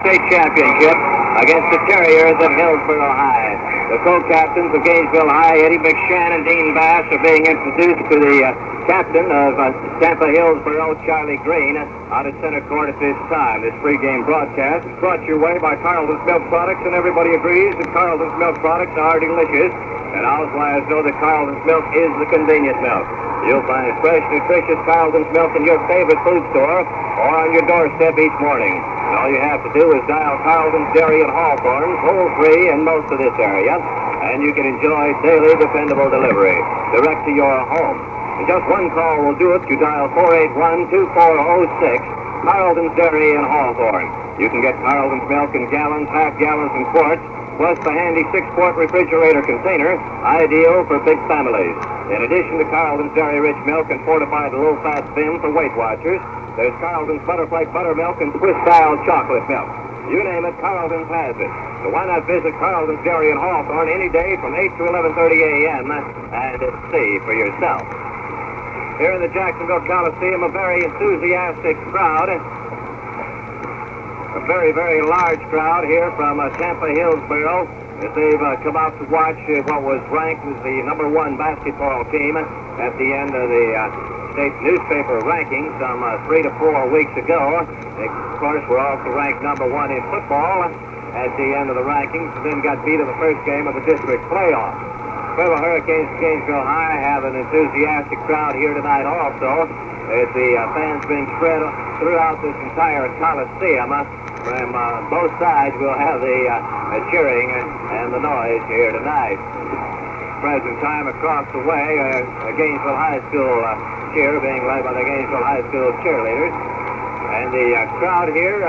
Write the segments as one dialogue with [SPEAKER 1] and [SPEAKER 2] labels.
[SPEAKER 1] State championship against the Terriers at Hillsborough High. The co-captains of Gainesville High, Eddie McShann and Dean Bass, are being introduced to the captain of Tampa Hillsborough, Charlie Green, out at center court at this time. This pregame broadcast is brought your way by Carlton's Milk Products, and everybody agrees that Carlton's Milk Products are delicious. And housewives know that Carlton's Milk is the convenient milk. You'll find fresh, nutritious Carlton's Milk in your favorite food store or on your doorstep each morning. And all you have to do is dial Carlton's Dairy and Hawthorne, toll-free in most of this area, and you can enjoy daily dependable delivery direct to your home. And just one call will do it. You dial 481-2406, Carlton's Dairy and Hawthorne. You can get Carlton's milk in gallons, half gallons, and quarts, plus the handy 6-quart refrigerator container, ideal for big families. In addition to Carlton's Dairy-Rich Milk and fortified low-fat Vim for Weight Watchers, there's Carlton's Butterflake Buttermilk and Swiss-style chocolate milk. You name it, Carlton's has it. So why not visit Carlton's Dairy and Hawthorne any day from 8 to 11:30 a.m. and see for yourself. Here in the Jacksonville Coliseum, a very enthusiastic crowd. A very, very large crowd here from Tampa Hillsborough as they've come out to watch what was ranked as the #1 basketball team at the end of the state newspaper rankings some 3 to 4 weeks ago. They, of course, were also ranked #1 in football at the end of the rankings, and then got beat in the first game of the district playoff. Well, the Hurricanes of Gainesville High have an enthusiastic crowd here tonight also, as the fans being spread throughout this entire Coliseum. From both sides, we'll have the cheering and the noise here tonight. Present time across the way, a Gainesville High School cheer being led by the Gainesville High School cheerleaders. And the crowd here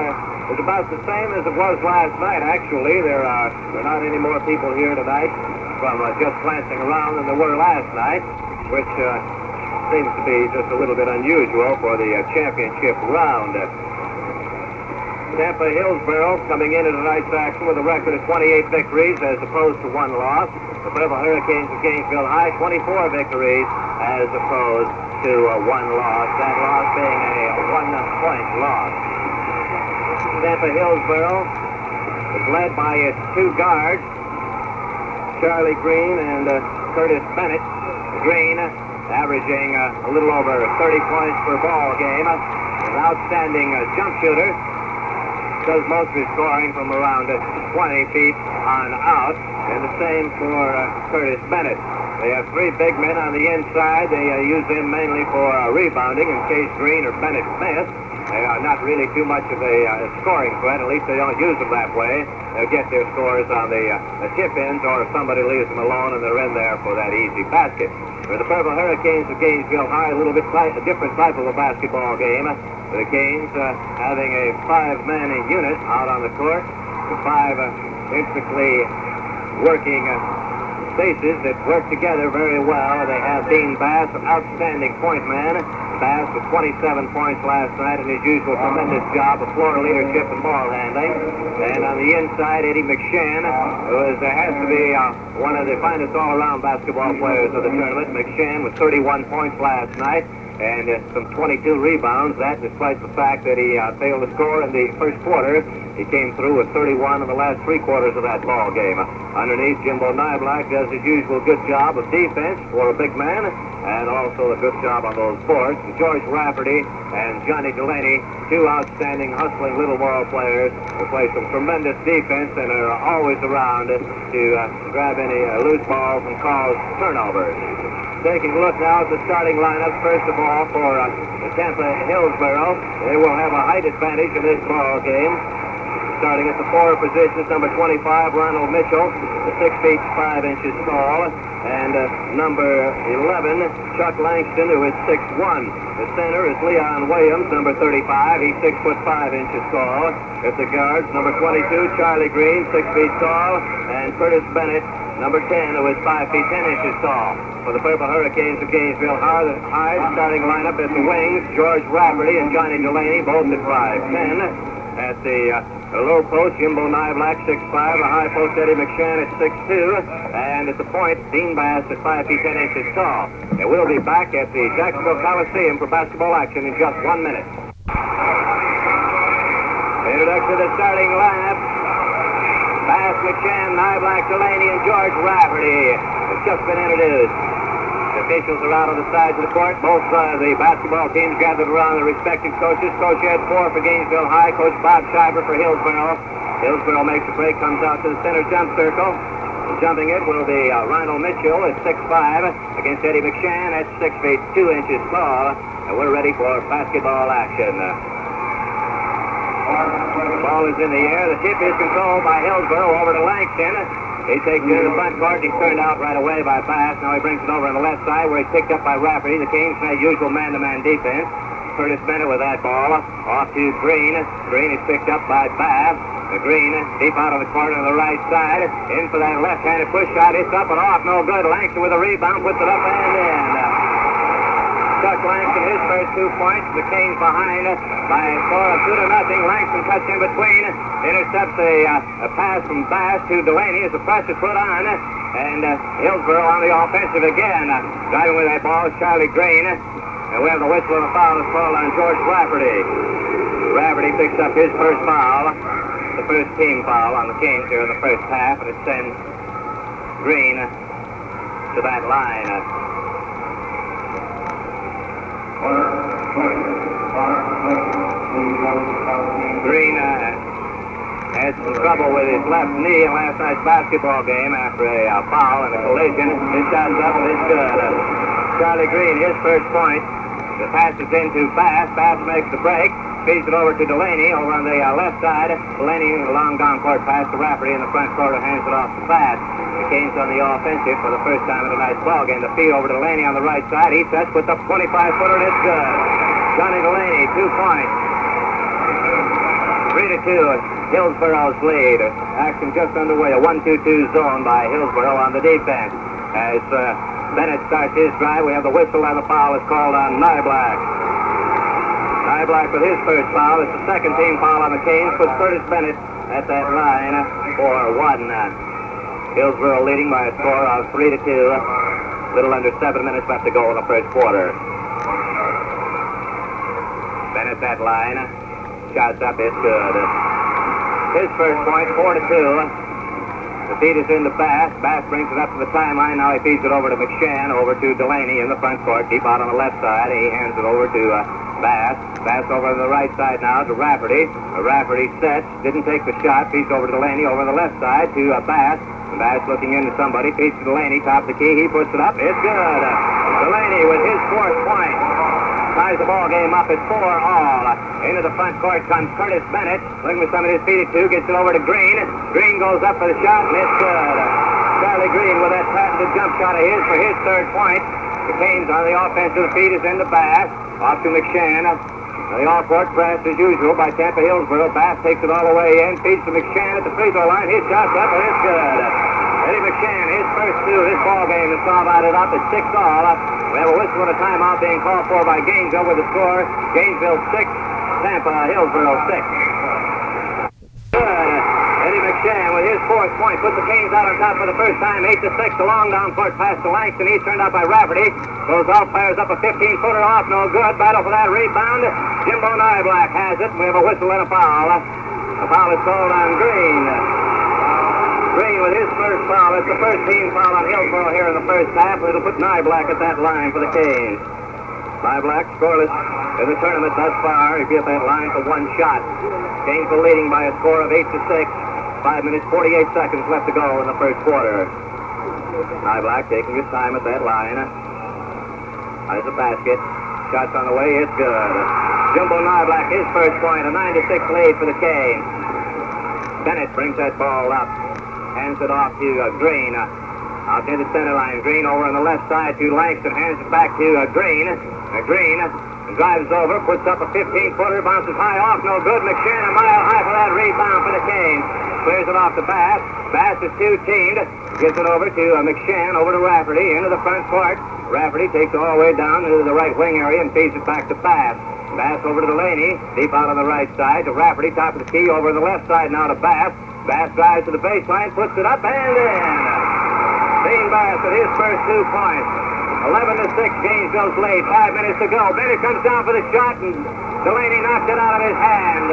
[SPEAKER 1] is about the same as it was last night, actually. There are not any more people here tonight from just glancing around than there were last night, which seems to be just a little bit unusual for the championship round. Tampa Hillsborough coming into tonight's action with a record of 28 victories as opposed to 1 loss. The Purple Hurricanes of Gainesville High, 24 victories as opposed to 1 loss. That loss being a 1-point loss. Tampa Hillsborough is led by its 2 guards, Charlie Green and Curtis Bennett. Green averaging a little over 30 points per ball game. An outstanding jump shooter. Does most of his scoring from around 20 feet on out, and the same for Curtis Bennett. They have 3 big men on the inside. They use them mainly for rebounding in case Green or Bennett miss. They are not really too much of a scoring threat. At least they don't use them that way. They'll get their scores on the tip-ins, or if somebody leaves them alone and they're in there for that easy basket. For the Purple Hurricanes of Gainesville High, a little bit a different type of a basketball game. The Canes having a 5-man unit out on the court, with 5 intricately working spaces that work together very well. They have Dean Bass, an outstanding point man. Bass with 27 points last night, and his usual tremendous job of floor leadership and ball handling. And on the inside, Eddie McShann, who has to be one of the finest all-around basketball players of the tournament. McShann with 31 points last night, and some 22 rebounds. That despite the fact that he failed to score in the first quarter. He came through with 31 in the last 3 quarters of that ball game. Underneath, Jimbo Nyblack does his usual good job of defense for a big man, and also a good job on those boards. And George Rafferty and Johnny Delaney, 2 outstanding, hustling little ball players who play some tremendous defense and are always around to grab any loose balls and cause turnovers. Taking a look now at the starting lineup, first of all, for the Tampa Hillsborough. They will have a height advantage in this ball game. Starting at the forward positions, number 25, Ronald Mitchell, 6 feet 5 inches tall, and number 11, Chuck Langston, who is 6'1". The center is Leon Williams, number 35. He's 6 foot 5 inches tall. At the guards, number 22, Charlie Green, 6 feet tall, and Curtis Bennett, number 10, who is 5 feet 10 inches tall. For the Purple Hurricanes of Gainesville High, starting lineup at the wings, George Rafferty and Johnny Delaney, both at 5'10". At the low post, Jimbo Nyblack, 6'5", the high post, Eddie McShann at 6'2", and at the point, Dean Bass at 5 feet 10 inches tall. And we'll be back at the Jacksonville Coliseum for basketball action in just 1 minute. It Introduction to the starting lineup. Bass, McShann, Nyblack, Delaney, and George Rafferty have just been introduced. The officials are out on the sides of the court. Both the basketball teams gathered around their respective coaches. Coach Ed Four for Gainesville High. Coach Bob Schreiber for Hillsborough. Hillsborough makes a break, comes out to the center jump circle. Jumping it will be Rhino Mitchell at 6'5", against Eddie McShann at 6 feet 2 inches tall. And we're ready for basketball action. The ball is in the air. The tip is controlled by Hillsborough over to Langston. He takes it to the front court. He's turned out right away by Bass. Now he brings it over on the left side where he's picked up by Rafferty. The Canes made usual man-to-man defense. Curtis Bennett with that ball. Off to Green. Green is picked up by Bass. Green deep out of the corner on the right side. In for that left-handed push shot. It's up and off. No good. Langston with a rebound. Puts it up and in. Chuck Langston, his first 2 points. The Canes behind by a score of 2-0. Langston cuts in between. Intercepts a pass from Bass to Delaney as the press is put on. And Hillsborough on the offensive again. Driving with that ball is Charlie Green. And we have the whistle and the foul is called on George Rafferty. Rafferty picks up his first foul. The first team foul on the Canes here in the first half. And it sends Green to that line. Green had some trouble with his left knee in last night's basketball game after a foul and a collision. His shot's up and it's good. Charlie Green, his first point. The pass is into Bass. Bass makes the break. Feeds it over to Delaney over on the left side. Delaney, a long down court pass to Rafferty in the front court, hands it off to Bass. The Canes on the offensive for the first time in tonight's ball game. The feed over to Delaney on the right side. He sets, puts up 25-footer, and it's good. Johnny Delaney, 2 points. 3-2, Hillsborough's lead. Action just underway, a 1-2-2 zone by Hillsborough on the defense. As Bennett starts his drive, we have the whistle and the foul is called on Nyblack. Nyblack with his first foul. It's the second team foul on the Canes. Puts Curtis Bennett at that line for 1. Hillsborough leading by a score of 3-2. Little under 7 minutes left to go in the first quarter. Bennett that line. Shots up, it's good. His first point, 4-2. The feed is into Bass. Bass brings it up to the timeline. Now he feeds it over to McShann, over to Delaney in the front court, deep out on the left side. He hands it over to Bass. Bass over on the right side now to Rafferty. Rafferty sets, didn't take the shot. Feeds over to Delaney over on the left side to Bass. Bass looking into somebody. Feeds to Delaney, top the key. He puts it up. It's good. Delaney with his 4th point. Ties the ball game up at 4-all. Into the front court comes Curtis Bennett. Looking with some of his feet at 2. Gets it over to Green. Green goes up for the shot, and it's good. Charlie Green with that patented jump shot of his for his 3rd point. The Canes on the offensive. The feed is into Bass. Off to McShann. The off-court press as usual by Tampa Hillsborough. Bass takes it all the way in. Feeds to McShann at the free throw line. His shot's up, and it's good. Eddie McShann, his first 2 of this ball game is now divided up at 6-all. We have a whistle and a timeout being called for by Gainesville with the score. Gainesville 6, Tampa Hillsborough 6. Good. Eddie McShann with his 4th point puts the Canes out on top for the first time. 8-6. A long down court pass to Langston. He's turned out by Rafferty. Goes out, fires up a 15-footer off. No good. Battle for that rebound. Jimbo Nyblack has it. We have a whistle and a foul. The foul is called on Green. Green with his first foul. It's the first team foul on Hillsborough here in the first half. It'll put Nyblack at that line for the Canes. Nyblack scoreless in the tournament thus far. He'll be at that line for 1 shot. Canes are leading by a score of 8-6. 5 minutes, 48 seconds left to go in the first quarter. Nyblack taking his time at that line. There's a basket. Shots on the way. It's good. Jimbo Nyblack, his first point. A 9-6 lead for the Canes. Bennett brings that ball up. Hands it off to Green. Out near the center line. Green over on the left side to Langston. Hands it back to Green. Green drives over, puts up a 15-footer, bounces high off. No good. McShann a mile high for that rebound for the Canes. Clears it off to Bass. Bass is 2-teamed. Gives it over to McShann, over to Rafferty, into the front court. Rafferty takes it all the way down into the right wing area and feeds it back to Bass. Bass over to Delaney, deep out on the right side to Rafferty, top of the key, over on the left side now to Bass. Bass drives to the baseline, puts it up and in. Dean Bass with his first 2 points. 11-6, Gainesville's lead. 5 minutes to go. Bennett comes down for the shot, and Delaney knocks it out of his hand.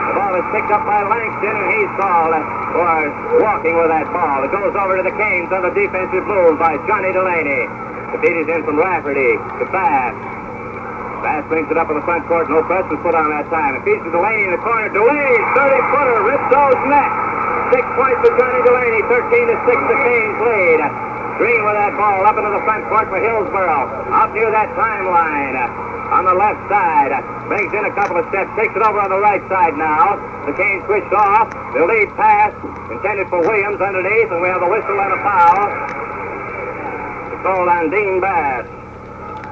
[SPEAKER 1] The ball is picked up by Langston, and he's called for walking with that ball. It goes over to the Canes on the defensive move by Johnny Delaney. The feed is in from Rafferty to Bass. Bass brings it up in the front court. No press was put on that time. It feeds to Delaney in the corner. Delaney, 30-footer, Ripso's net. 6 points for Johnny Delaney. 13-6, the Canes lead. Green with that ball up into the front court for Hillsborough. Up near that timeline. On the left side. Brings in a couple of steps. Takes it over on the right side now. The Canes switched off. The lead pass intended for Williams underneath, and we have a whistle and a foul. It's called on Dean Bass.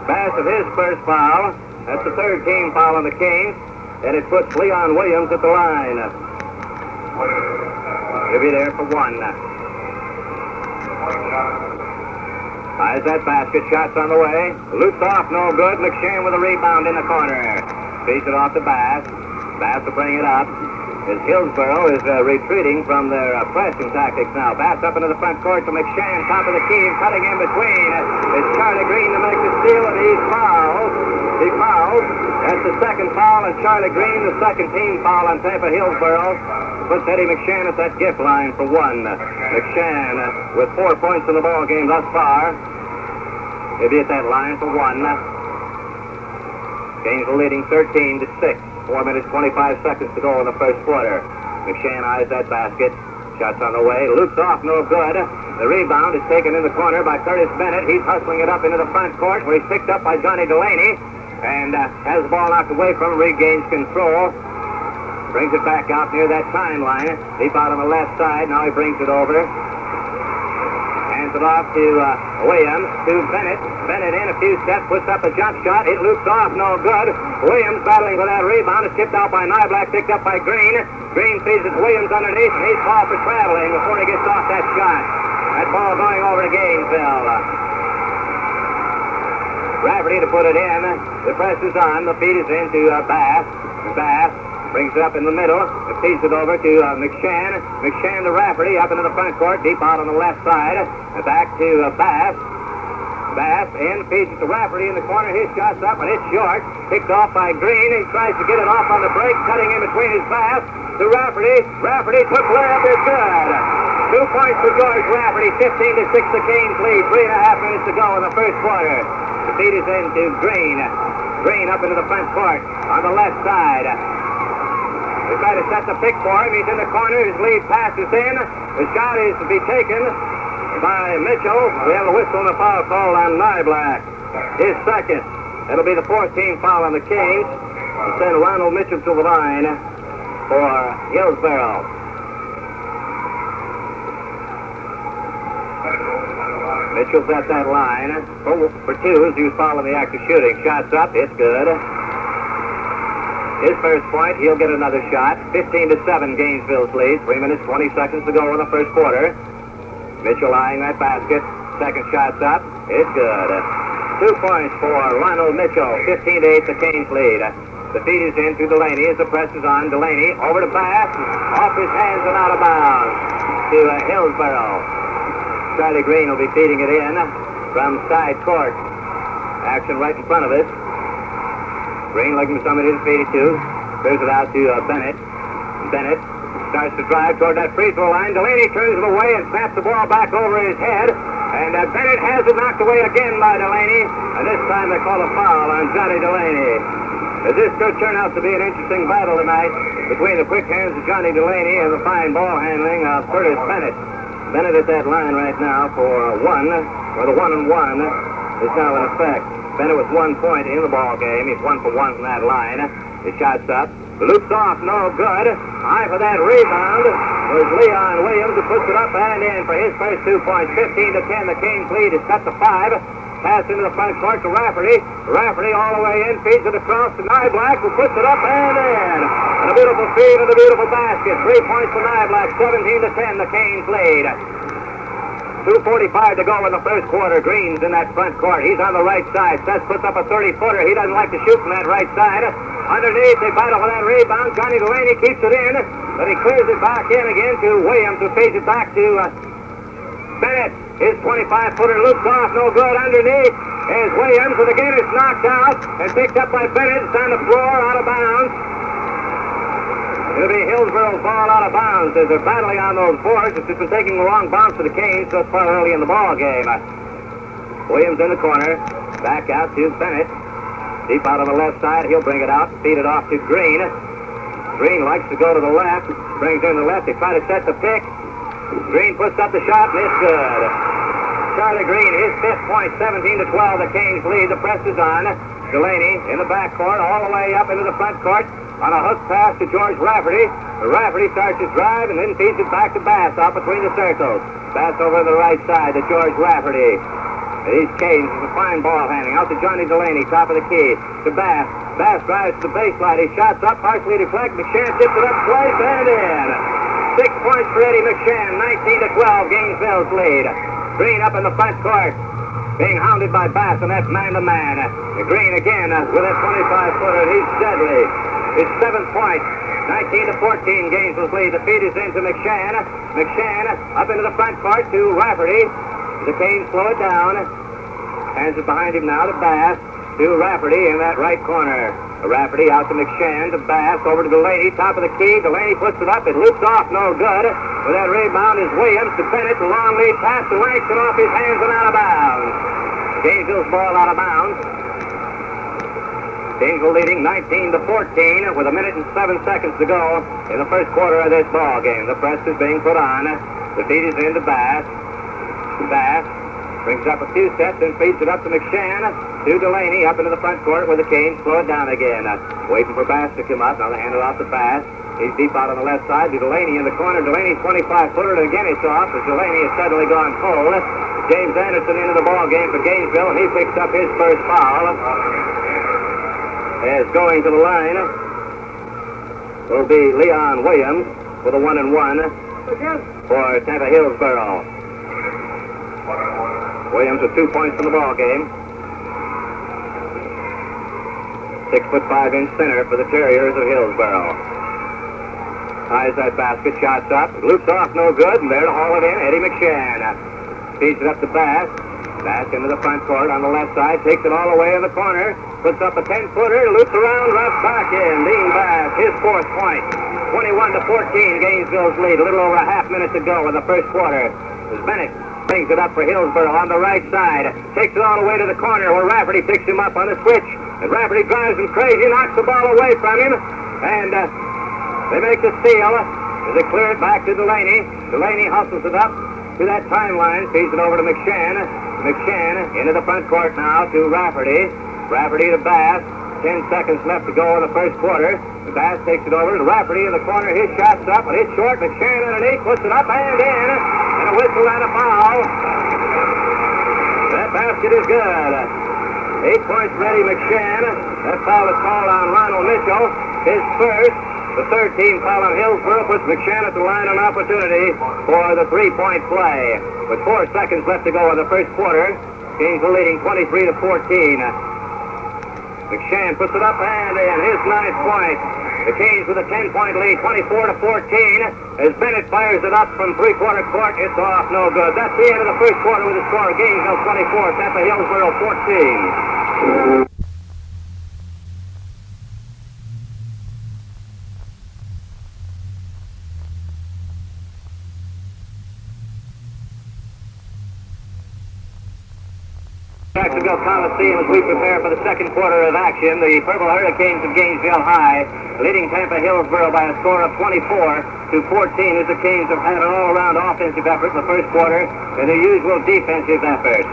[SPEAKER 1] Bass of his first foul. That's the third team foul on the Canes. And it puts Leon Williams at the line. He'll be there for one. Eyes that basket. Shots on the way. Loops off. No good. McShane with a rebound in the corner. Feeds it off to Bass. Bass will bring it up. As Hillsborough is retreating from their pressing tactics now. Bass up into the front court to McShane. Top of the key. Cutting in between. It's Charlie Green to make the steal, and he fouls. He fouls. That's the second foul, and Charlie Green, the second team foul on Tampa Hillsborough. Puts Eddie McShane at that gift line for one. McShane with 4 points in the ball game thus far. He'll be at that line for one. Canes are leading 13-6. 4 minutes, 25 seconds to go in the first quarter. McShane eyes that basket. Shots on the way. Loops off, no good. The rebound is taken in the corner by Curtis Bennett. He's hustling it up into the front court, where he's picked up by Johnny Delaney. And has the ball knocked away from him, regains control. Brings it back out near that timeline. Deep out on the left side. Now he brings it over. Hands it off to Williams, to Bennett. Bennett in a few steps, puts up a jump shot. It loops off, no good. Williams battling for that rebound. It's tipped out by Nyblack, picked up by Green. Green feeds it to Williams underneath, and he's called for traveling before he gets off that shot. That ball going over to Gainesville. Rafferty to put it in. The press is on. The feed is into Bass. Bass brings it up in the middle. It feeds it over to McShane. McShane to Rafferty up into the front court, deep out on the left side. Back to Bass. Bass in, feeds it to Rafferty in the corner. His shot's up, and it's short. Picked off by Green. He tries to get it off on the break, cutting in between his pass to Rafferty. Rafferty took layup, is good. 2 points for George Rafferty. 15-6, the Canes lead. 3.5 minutes to go in the first quarter. The feed is into Green. Green up into the front court on the left side. They try to set the pick for him. He's in the corner. His lead pass is in. The shot is to be taken by Mitchell. We have a whistle and a foul call on Nyblack. His second. It'll be the fourth team foul on the Canes. We'll send Ronald Mitchell to the line for Hillsborough. Mitchell's at that line. For two as he was following the act of shooting. Shots up. It's good. His first point, he'll get another shot. 15-7, Gainesville's lead. 3 minutes, 20 seconds to go in the first quarter. Mitchell eyeing that basket. Second shot's up. It's good. 2 points for Ronald Mitchell. 15-8, the Canes lead. The feed is in to Delaney as the press is on. Delaney over to Bass. Off his hands and out of bounds to Hillsborough. Charlie Green will be feeding it in from side court. Action right in front of us. Green looking for somebody to feed it to. Throws it out to Bennett. Bennett starts to drive toward that free throw line. Delaney turns it away and snaps the ball back over his head. And Bennett has it knocked away again by Delaney. And this time they call a foul on Johnny Delaney. As this could turn out to be an interesting battle tonight between the quick hands of Johnny Delaney and the fine ball handling of Curtis Bennett. Bennett at that line right now for one, or the 1-1 is now in effect. Bennett with 1 point in the ball game. He's 1 for 1 from that line. His shot's up. Loops off, no good. High for that rebound was Leon Williams, who puts it up and in for his first 2 points. 15-10, the Canes lead is cut to 5. Pass into the front court to Rafferty. Rafferty all the way in, feeds it across to Nyblack, who puts it up and in. And a beautiful feed and a beautiful basket. 3 points for Nyblack. 17-10, the Canes lead. 2:45 to go in the first quarter. Green's in that front court. He's on the right side. Seth puts up a 30-footer. He doesn't like to shoot from that right side. Underneath, they battle for that rebound. Johnny Delaney keeps it in, but he clears it back in again to Williams, who feeds it back to Bennett. His 25-footer loops off, no good. Underneath is Williams, and again it's knocked out and picked up by Bennett. It's on the floor, out of bounds. It'll be Hillsborough's ball out of bounds as they're battling on those boards. It's just been taking the wrong bounce for the Canes thus far early in the ball game. Williams in the corner. Back out to Bennett. Deep out on the left side. He'll bring it out. Feed it off to Green. Green likes to go to the left. Brings in the left. They try to set the pick. Green puts up the shot and it's good. Charlie Green, his 5th point, 17-12. The Canes lead. The press is on. Delaney in the back court, all the way up into the front court on a hook pass to George Rafferty. Rafferty starts his drive and then feeds it back to Bass out between the circles. Bass over to the right side to George Rafferty. These Canes is a fine ball handling. Out to Johnny Delaney, top of the key. To Bass. Bass drives to the baseline. He shots up, partially deflected. McShann tips it up twice and in. 6 points for Eddie McShann. 19-12, Gainesville's lead. Green up in the front court. Being hounded by Bass, and that's man-to-man. Green again with that 25-footer. He's deadly. His 7th point. 19-14, Gainesville's lead. The feed is into McShann. McShann up into the front court to Rafferty. The Canes slow it down. Hands it behind him now to Bass. To Rafferty in that right corner. Rafferty out to McShann, to Bass, over to Delaney, top of the key. Delaney puts it up. It loops off, no good. With that rebound is Williams to Bennett. The long lead pass to Langston off his hands and out of bounds. Gainesville's ball out of bounds. Gainesville leading 19-14 with 1 minute and 7 seconds to go in the first quarter of this ball game. The press is being put on. The feed is into Bass. Bass brings up a few steps and feeds it up to McShann, to Delaney, up into the front court where the Canes slow it down again. Waiting for Bass to come up. Now they hand it off to Bass. He's deep out on the left side to Delaney in the corner. Delaney's 25-footer, and again it's off as Delaney has suddenly gone cold. James Anderson into the ball game for Gainesville, and he picks up his first foul. As going to the line will be Leon Williams with a 1-1 for Tampa Hillsborough. Williams with 2 points in the ball game. 6'5" center for the Terriers of Hillsborough. Ties that basket, shots up, loops off, no good, and there to haul it in, Eddie McShann. Feeds it up to Bass. Bass into the front court on the left side, takes it all the way in the corner, puts up a 10-footer, loops around, runs back in. Dean Bass, his 4th point. 21-14, Gainesville's lead. A little over a half minute to go in the first quarter. As Bennett brings it up for Hillsborough on the right side. Takes it all the way to the corner where Rafferty picks him up on the switch. And Rafferty drives him crazy, knocks the ball away from him. And they make the steal as they clear it back to Delaney. Delaney hustles it up to that timeline, feeds it over to McShann. McShann into the front court now to Rafferty. Rafferty to Bass. 10 seconds left to go in the first quarter. Bass takes it over to Rafferty in the corner. His shot's up, but it's short. McShann underneath, puts it up and in. And a whistle and a foul. That basket is good. 8 points for Eddie McShann. That foul is called on Ronald Mitchell. His first. The 3rd team foul on Hillsborough puts McShann at the line an opportunity for the 3-point play. With 4 seconds left to go in the first quarter, Gainesville leading 23-14. McShann puts it up and in his 9th point. The Canes with a 10-point lead, 24-14. As Bennett fires it up from three-quarter court, it's off, no good. That's the end of the first quarter with the score. Gainesville 24, Tampa Hillsborough 14. Jacksonville Coliseum as we prepare for the second quarter of action. The Purple Hurricanes of Gainesville High leading Tampa Hillsborough by a score of 24-14 as the Canes have had an all-around offensive effort in the first quarter and their usual defensive effort.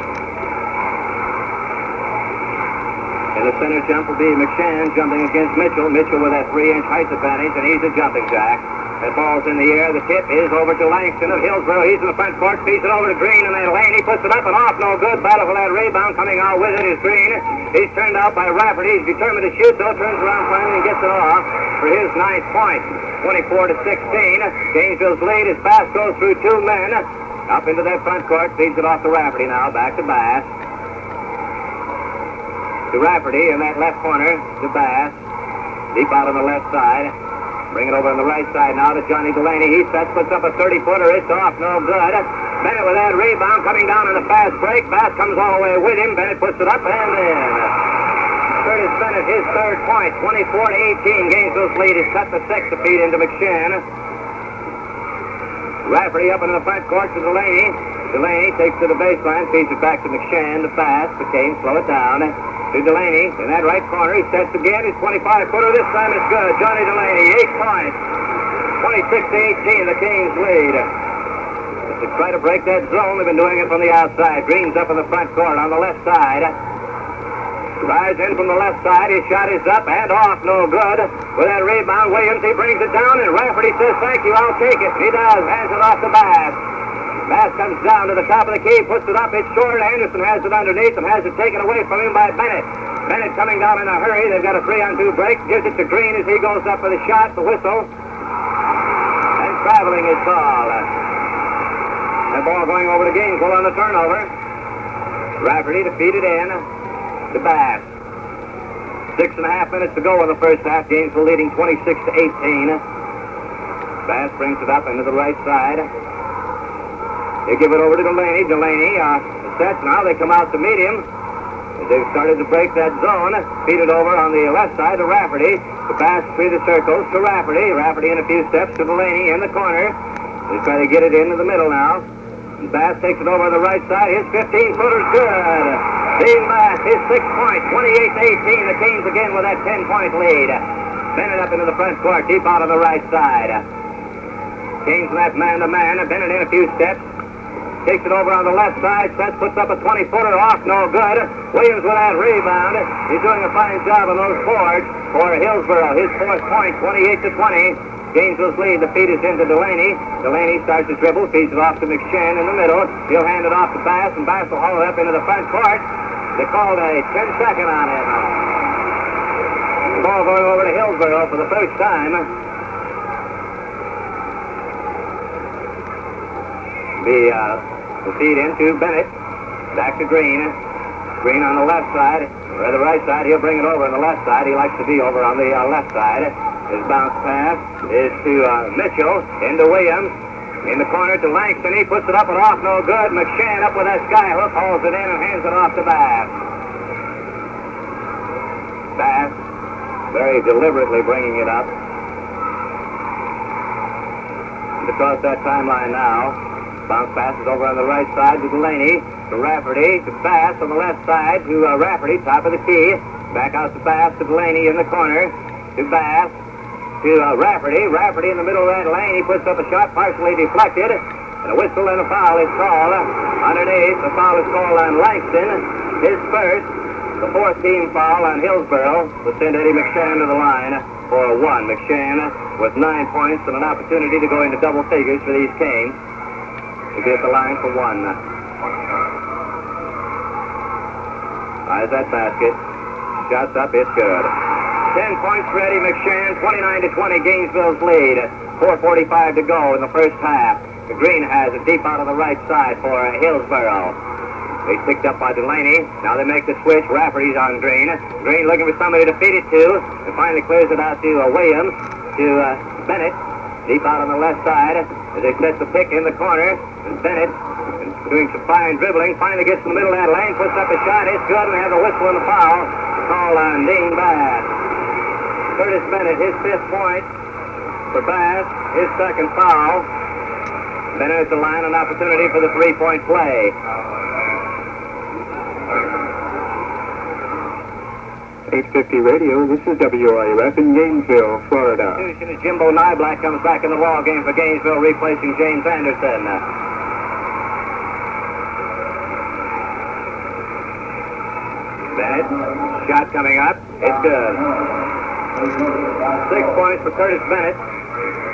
[SPEAKER 1] In the center jump will be McShann jumping against Mitchell. Mitchell with that 3-inch height advantage, and he's a jumping jack. That ball's in the air. The tip is over to Langston of Hillsborough. He's in the front court. Feeds it over to Green, and then Lane. He puts it up and off. No good. Battle for that rebound. Coming out with it is Green. He's turned out by Rafferty. He's determined to shoot, though. Turns around finally and gets it off for his 9th point. 24-16. Gainesville's lead as Bass goes through 2 men. Up into that front court. Feeds it off to Rafferty now. Back to Bass. To Rafferty in that left corner. To Bass. Deep out on the left side. Bring it over on the right side now to Johnny Delaney. He sets, puts up a 30-footer. It's off, no good. Bennett with that rebound coming down in a fast break. Bass comes all the way with him. Bennett puts it up and in. Curtis Bennett, his third point, 24-18. Gainesville's lead is cut to 6 to feed into McShann. Rafferty up into the front court to Delaney. Delaney takes to the baseline, feeds it back to McShann. The pass, McCain, slow it down. To Delaney, in that right corner, he sets again. His 25-footer, this time it's good. Johnny Delaney, 8 points. 26-18, the Kings lead. To try to break that zone, they've been doing it from the outside. Green's up in the front court on the left side. Drives in from the left side. His shot is up and off, no good. With that rebound, Williams, he brings it down, and Rafferty says, thank you, I'll take it. He does, hands it off to Bass. Bass comes down to the top of the key, puts it up, it's short. Anderson has it underneath and has it taken away from him by Bennett. Bennett coming down in a hurry. They've got a 3-on-2 break. Gives it to Green as he goes up for the shot, the whistle. And traveling is called. That ball going over to Gainesville on the turnover. Rafferty to feed it in to Bass. 6.5 minutes to go in the first half. Gainesville leading 26-18. Bass brings it up into the right side. They give it over to Delaney. Delaney sets. Now they come out to meet him. They've started to break that zone. Feed it over on the left side to Rafferty. The pass through the circles to Rafferty. Rafferty in a few steps to Delaney in the corner. They try to get it into the middle now. Bass takes it over on the right side. His 15-footer's good. Dean Bass, his 6 point, 28-18. The Canes again with that 10-point lead. Bennett up into the front court, deep out on the right side. Canes in that man-to-man. Bennett in a few steps. Takes it over on the left side. Seth puts up a 20-footer off, no good. Williams with that rebound. He's doing a fine job on those boards for Hillsborough. His 4th point, 28-20. Gainesville's lead. The feed is into Delaney. Delaney starts to dribble, feeds it off to McShann in the middle. He'll hand it off to Bass, and Bass will haul it up into the front court. They called a 10-second on him. The ball going over to Hillsborough for the first time. The feed into Bennett. Back to Green. Green on the left side, or the right side. He'll bring it over on the left side. He likes to be over on the left side. His bounce pass is to Mitchell, into Williams. In the corner to Langston. He puts it up and off, no good. McShann up with that sky hook, hauls it in and hands it off to Bass. Bass very deliberately bringing it up. Across that timeline now. Bounce pass is over on the right side to Delaney, to Rafferty, to Bass on the left side, to Rafferty, top of the key. Back out to Bass, to Delaney in the corner, to Bass, to Rafferty. Rafferty in the middle of that lane. He puts up a shot, partially deflected, and a whistle and a foul is called. Underneath, the foul is called on Langston. His first, the 4th team foul on Hillsborough will send Eddie McShann to the line for 1. McShann with 9 points and an opportunity to go into double figures for these Canes. To be at the line for 1. Eyes that basket. Shots up, it's good. 10 points for Eddie McShann, 29-20, Gainesville's lead. 4:45 to go in the first half. The Green has it deep out of the right side for Hillsborough. They picked up by Delaney. Now they make the switch. Rafferty's on Green. Green looking for somebody to feed it to. And finally clears it out to Williams, to Bennett. Deep out on the left side as they set the pick in the corner. And Bennett, doing some fine dribbling, finally gets in the middle of that lane, puts up a shot. It's good, and they have the whistle and the foul. Call on Dean Bass. Curtis Bennett, his 5th point for Bass, his 2nd foul. Bennett at the line, an opportunity for the 3-point play.
[SPEAKER 2] 850 radio, this is WRUF in Gainesville, Florida.
[SPEAKER 1] Jimbo Nyblack comes back in the ball game for Gainesville, replacing James Anderson. Bennett, shot coming up, it's good. 6 points for Curtis Bennett.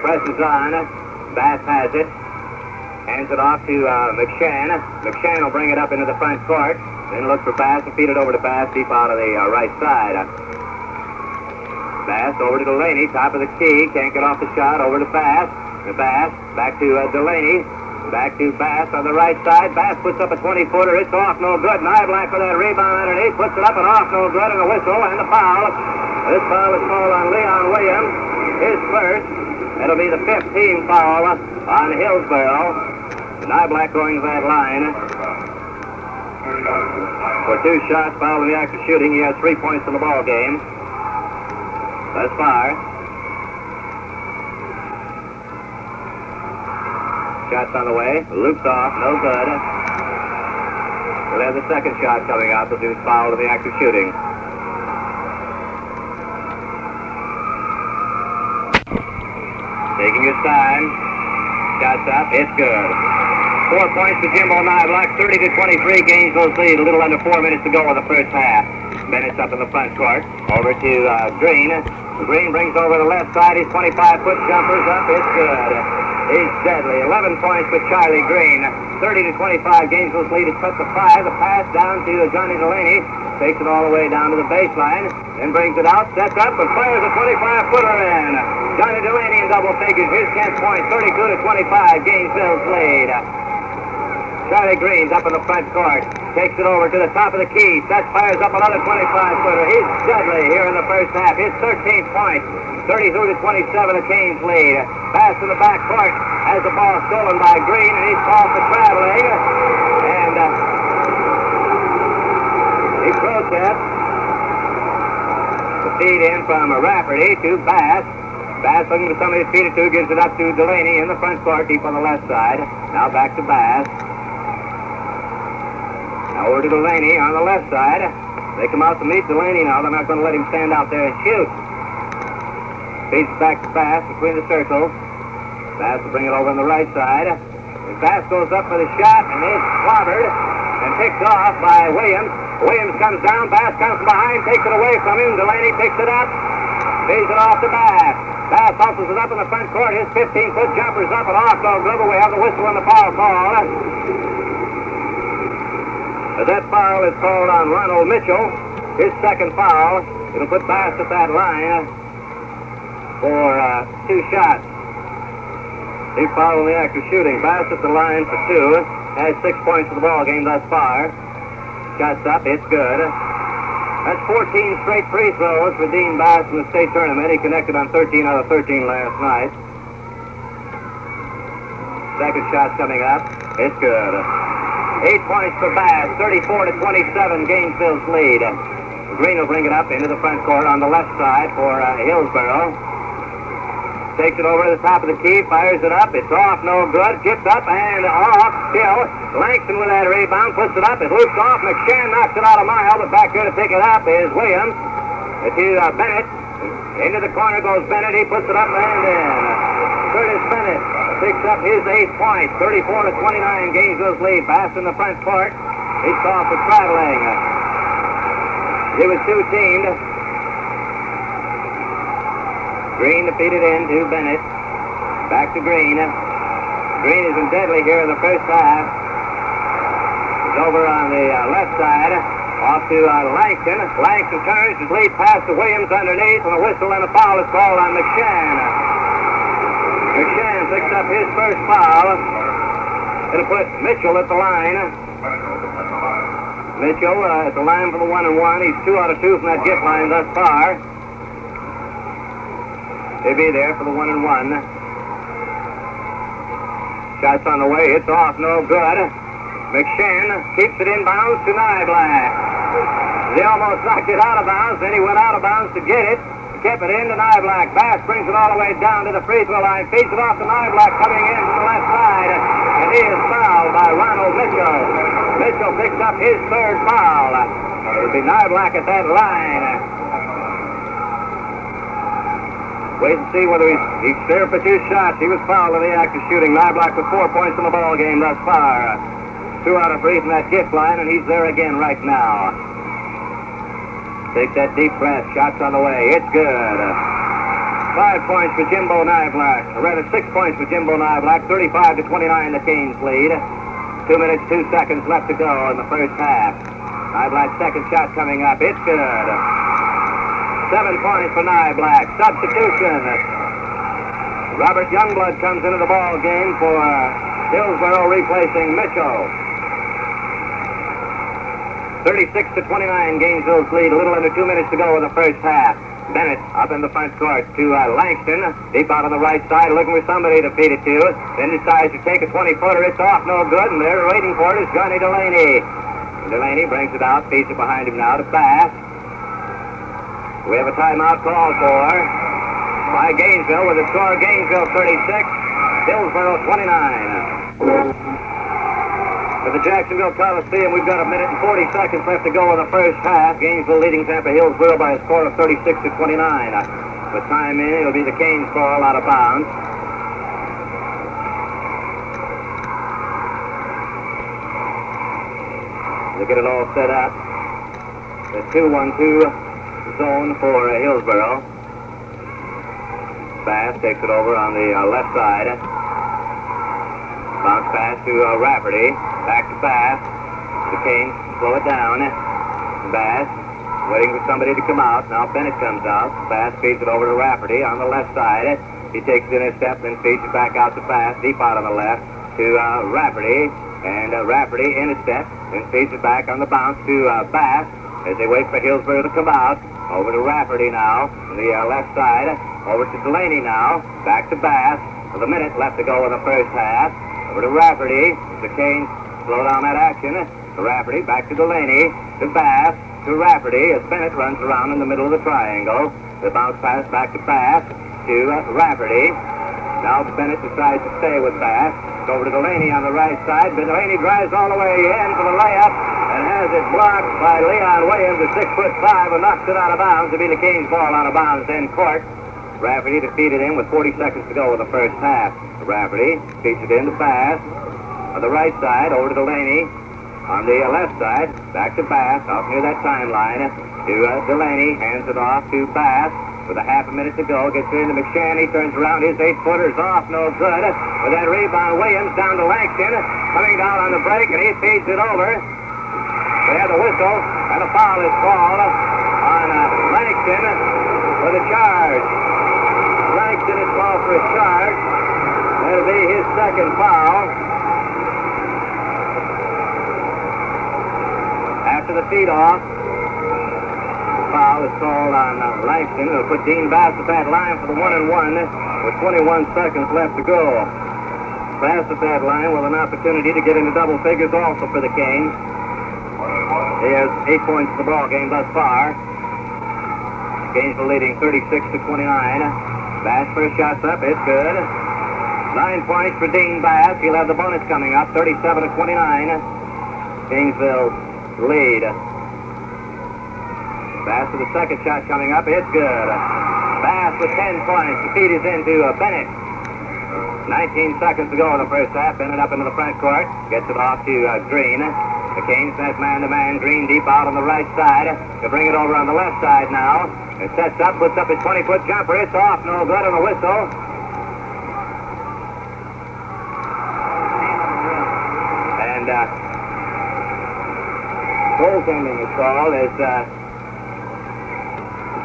[SPEAKER 1] Presses on. Bass has it. Hands it off to McShann. McShann will bring it up into the front court. Then look for Bass and feed it over to Bass deep out of the right side. Bass over to Delaney, top of the key. Can't get off the shot. Over to Bass. Bass back to Delaney. Back to Bass on the right side. Bass puts up a 20-footer. It's off, no good. Nyblack with that rebound underneath. Puts it up and off, no good. And a whistle and the foul. This foul is called on Leon Williams. His first. It'll be the 5th team foul on Hillsborough. Nyblack going to that line. For 2 shots fouled in the act of shooting, he has 3 points in the ball game. Thus far. Shots on the way. Loops off. No good. We'll have the second shot coming up as he was fouled in the act of shooting. Taking his time. Shots up. It's good. 4 points to Jimbo Nyblack. 30-23. Gainesville's lead. A little under 4 minutes to go in the first half. Bennett's up in the front court. Over to Green. Green brings over the left side. His 25-foot jumper's up. It's good. He's deadly. 11 points for Charlie Green. 30-25. Gainesville's lead is cut to 5. The pass down to Johnny Delaney. Takes it all the way down to the baseline. Then brings it out. Sets up and fires a 25-footer in. Johnny Delaney in double figures. His 10th point. 32-25. Gainesville's lead. Charlie Green's up in the front court. Takes it over to the top of the key. Sets, fires up another 25-footer. He's deadly here in the first half. His 13th point. 32-27, the Canes lead. Pass in the back court. Has the ball stolen by Green, and he's called for traveling. And he protests. The feed in from Rafferty to Bass. Bass looking for somebody to feed it to. Gives it up to Delaney in the front court, deep on the left side. Now back to Bass. Now over to Delaney on the left side. They come out to meet Delaney now. They're not going to let him stand out there and shoot. Feeds back to Bass between the circles. Bass will bring it over on the right side. And Bass goes up for the shot, and it's clobbered and picked off by Williams. Williams comes down. Bass comes from behind, takes it away from him. Delaney picks it up, feeds it off to Bass. Bass hustles it up in the front court. His 15-foot jumper's up and off. No good, but we have the whistle and the foul call. That foul is called on Ronald Mitchell. His second foul. It'll put Bass at that line for 2 shots. He fouled in the act of shooting. Bass at the line for 2. Has 6 points in the ball game thus far. Shots up. It's good. That's 14 straight free throws for Dean Bass in the state tournament. He connected on 13 out of 13 last night. Second shot coming up. It's good. 8 points for Bass. 34-27. Gainesville's lead. Green will bring it up into the front court on the left side for Hillsborough. Takes it over to the top of the key, fires it up. It's off, no good. Tipped up and off. Still, Langston with that rebound, puts it up. It loops off. McShann knocks it out a mile, but back there to pick it up is Williams. It's Bennett. Into the corner goes Bennett. He puts it up and in. Curtis Bennett picks up his 8th point. 34-29, Gainesville's lead. Bass in the front court. He's called for traveling. He was 2-teamed. Green to feed it in to Bennett. Back to Green. Green has been deadly here in the first half. He's over on the left side. Off to Langston. Langston turns his lead pass to Williams underneath, and a whistle and a foul is called on McShann. McShann picks up his first foul. It'll put Mitchell at the line. Mitchell at the line for the 1-and-1. He's 2 out of 2 from that gift line thus far. He'll be there for the 1-and-1. Shots on the way. It's off. No good. McShann keeps it inbounds to Nyblack. They almost knocked it out of bounds. Then he went out of bounds to get it. Kept it in to Nyblack. Bass brings it all the way down to the free throw line. Feeds it off to Nyblack coming in from the left side. And he is fouled by Ronald Mitchell. Mitchell picks up his 3rd foul. It'll be Nyblack at that line. Wait and see whether he's there for 2 shots. He was fouled in the act of shooting. Nyblack with 4 points in the ball game thus far. 2 out of 3 from that gift line, and he's there again right now. Takes that deep breath. Shots on the way. It's good. 5 points for Jimbo Nyblack. Or rather, 6 points for Jimbo Nyblack. 35-29, the Canes lead. 2 minutes, 2 seconds left to go in the first half. Nyblack's second shot coming up. It's good. 7 points for Nyblack. Substitution. Robert Youngblood comes into the ball game for Hillsborough, replacing Mitchell. 36-29, Gainesville's lead. A little under 2 minutes to go in the first half. Bennett up in the front court to Langston. Deep out on the right side, looking for somebody to feed it to. Then decides to take a 20-footer. It's off, no good, and there waiting for it is Johnny Delaney. Delaney brings it out, feeds it behind him now to Bass. We have a timeout called for by Gainesville with the score Gainesville 36, Hillsborough 29. For the Jacksonville Coliseum, we've got 1 minute and 40 seconds left to go in the first half. Gainesville leading Tampa Hillsborough by a score of 36-29. With time in, it'll be the Canes ball out of bounds. They get it all set up. The 2-1-2 zone for Hillsborough. Bass takes it over on the left side. Bounce pass to Rafferty. Back to Bass. The Canes slow it down. Bass waiting for somebody to come out. Now Bennett comes out. Bass feeds it over to Rafferty on the left side. He takes it in a step and feeds it back out to Bass. Deep out on the left to Rafferty. And Rafferty in a step and feeds it back on the bounce to Bass as they wait for Hillsborough to come out. Over to Rafferty now, on the left side. Over to Delaney now. Back to Bass. With a minute left to go in the first half. Over to Rafferty. The Canes slow down that action. Rafferty back to Delaney. To Bass. To Rafferty as Bennett runs around in the middle of the triangle. The bounce pass back to Bass. To Rafferty. Now Bennett decides to stay with Bass. Over to Delaney on the right side, but Delaney drives all the way in for the layup and has it blocked by Leon Williams at 6'5" and knocks it out of bounds to be the Canes ball out of bounds in court. Rafferty defeated him with 40 seconds to go in the first half. Rafferty feeds it in to Bass on the right side, over to Delaney on the left side, back to Bass, out near that timeline to Delaney, hands it off to Bass. With a half a minute to go, gets into McShann. He turns around. His 8-footer's off. No good. With that rebound, Williams down to Langston. Coming down on the break, and he feeds it over. They have the whistle, and a foul is called on Langston for the charge. Langston is called for a charge. That'll be his second foul. After the feed-off, foul is called on Langston. It'll put Dean Bass at that line for the 1-and-1 with 21 seconds left to go. Bass at that line with an opportunity to get into double figures also for the Canes. He has 8 points in the ball game thus far. Canes are leading 36-29. Bass first shot's up. It's good. 9 points for Dean Bass. He'll have the bonus coming up. 37-29. Gainesville lead. Bass with the second shot coming up. It's good. Bass with 10 points. The feed is into Bennett. 19 seconds to go in the first half. Bennett up into the front court. Gets it off to Green. The Canes net man-to-man. Green deep out on the right side. He'll bring it over on the left side now. It sets up, puts up his 20-foot jumper. It's off. No good on the whistle. And goaltending is called as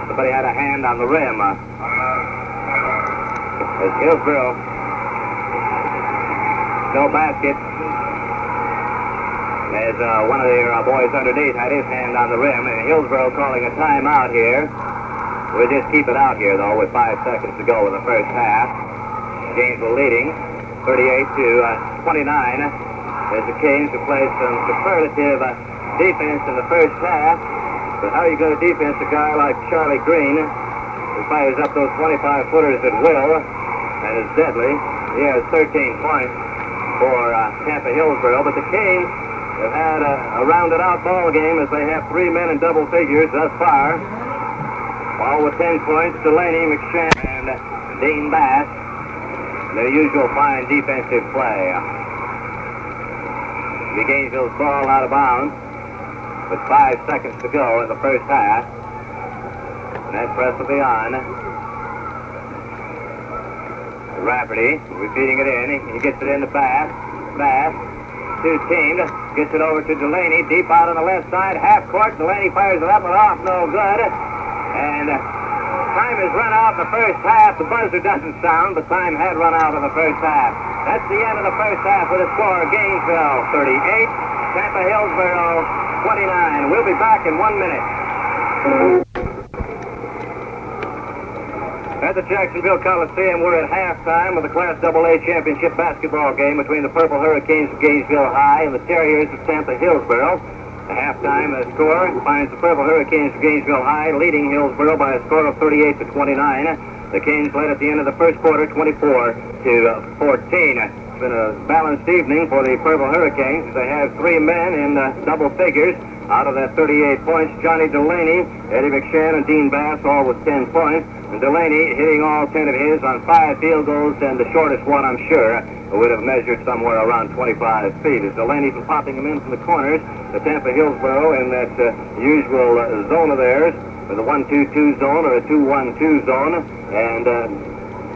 [SPEAKER 1] somebody had a hand on the rim. As Hillsborough, no basket. As one of their boys underneath had his hand on the rim, and Hillsborough calling a timeout here. We'll just keep it out here, though, with 5 seconds to go in the first half. Gainesville leading 38-29 as the Canes have played some superlative defense in the first half. But how are you going to defense a guy like Charlie Green, who fires up those 25-footers at will and is deadly? He has 13 points for Tampa Hillsborough, but the Canes have had a rounded-out ball game as they have 3 men in double figures thus far. All with 10 points, Delaney, McShann, and Dean Bass. Their usual fine defensive play. The Gainesville's ball out of bounds with 5 seconds to go in the first half. And that press will be on. Rafferty, repeating it in. He gets it into Bass. Bass, two-teamed, gets it over to Delaney, deep out on the left side, half court. Delaney fires it up and off, no good. And time has run out in the first half. The buzzer doesn't sound, but time had run out in the first half. That's the end of the first half with a score. Gainesville 38, Tampa Hillsborough 29. We'll be back in 1 minute. At the Jacksonville Coliseum, we're at halftime of the Class AA Championship basketball game between the Purple Hurricanes of Gainesville High and the Terriers of Tampa Hillsborough. The halftime score finds the Purple Hurricanes of Gainesville High leading Hillsborough by a score of 38-29. The Canes led at the end of the first quarter, 24-14. It's been a balanced evening for the Purple Hurricanes. They have three men in double figures. Out of that 38 points, Johnny Delaney, Eddie McShann, and Dean Bass all with 10 points. And Delaney hitting all 10 of his on 5 field goals, and the shortest one, I'm sure, would have measured somewhere around 25 feet. As Delaney's been popping them in from the corners, the Tampa Hillsborough in that usual zone of theirs, with a 1-2-2 zone or a 2-1-2 zone, and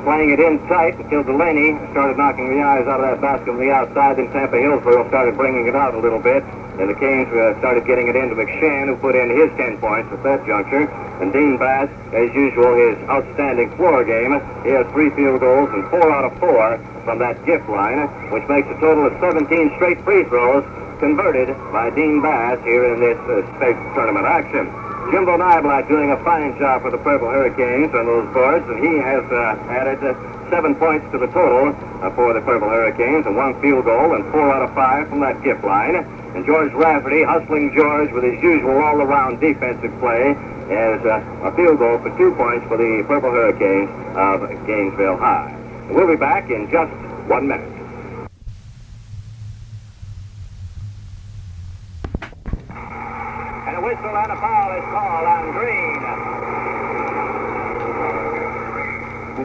[SPEAKER 1] playing it in tight until Delaney started knocking the eyes out of that basket on the outside. Then Tampa Hillsborough started bringing it out a little bit, and the Canes started getting it into McShann, who put in his 10 points at that juncture. And Dean Bass, as usual, his outstanding floor game. He has 3 field goals and 4 out of 4 from that gift line, which makes a total of 17 straight free throws converted by Dean Bass here in this state tournament action. Jimbo Nyblack doing a fine job for the Purple Hurricanes on those boards, and he has added 7 points to the total for the Purple Hurricanes, and 1 field goal and 4 out of 5 from that gift line. And George Rafferty, hustling George with his usual all-around defensive play, has a field goal for 2 points for the Purple Hurricanes of Gainesville High. And we'll be back in just 1 minute. And a whistle and a foul is called on Green.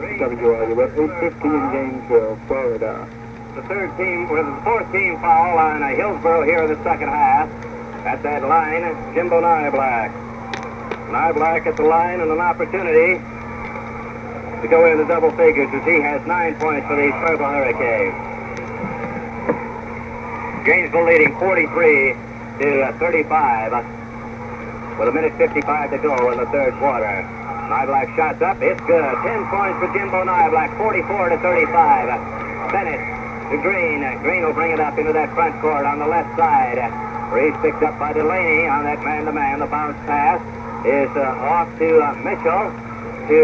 [SPEAKER 2] This is WRUF 850 in Gainesville, Florida.
[SPEAKER 1] The third team, with the fourth team foul on Hillsborough here in the second half. At that line, Jimbo Nyblack. Nyblack at the line and an opportunity to go into double figures as he has 9 points for the Purple Hurricanes. Gainesville leading 43-35 with a minute 55 to go in the third quarter. Nyblack shots up, it's good. 10 points for Jimbo Nyblack, 44-35. Bennett to Green. Green will bring it up into that front court on the left side, where he's picked up by Delaney on that man-to-man. The bounce pass is off to Mitchell, to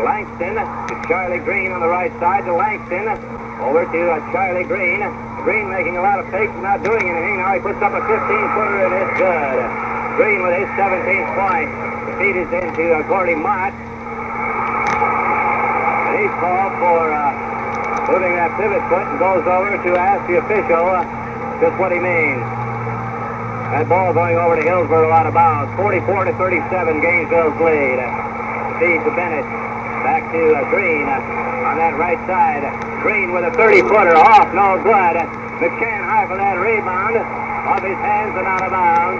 [SPEAKER 1] Langston, to Charlie Green on the right side, to Langston, over to Charlie Green. Green making a lot of fakes and not doing anything. Now he puts up a 15-footer and it's good. Green with his 17th point. The feed is into Gordy Mott. And he's called for moving that pivot foot and goes over to ask the official just what he means. That ball going over to Hillsborough out of bounds. 44-37, Gainesville's lead. Feed to Bennett. Back to Green on that right side. Green with a 30-footer off, no good. McShann high for that rebound. Off his hands and out of bounds.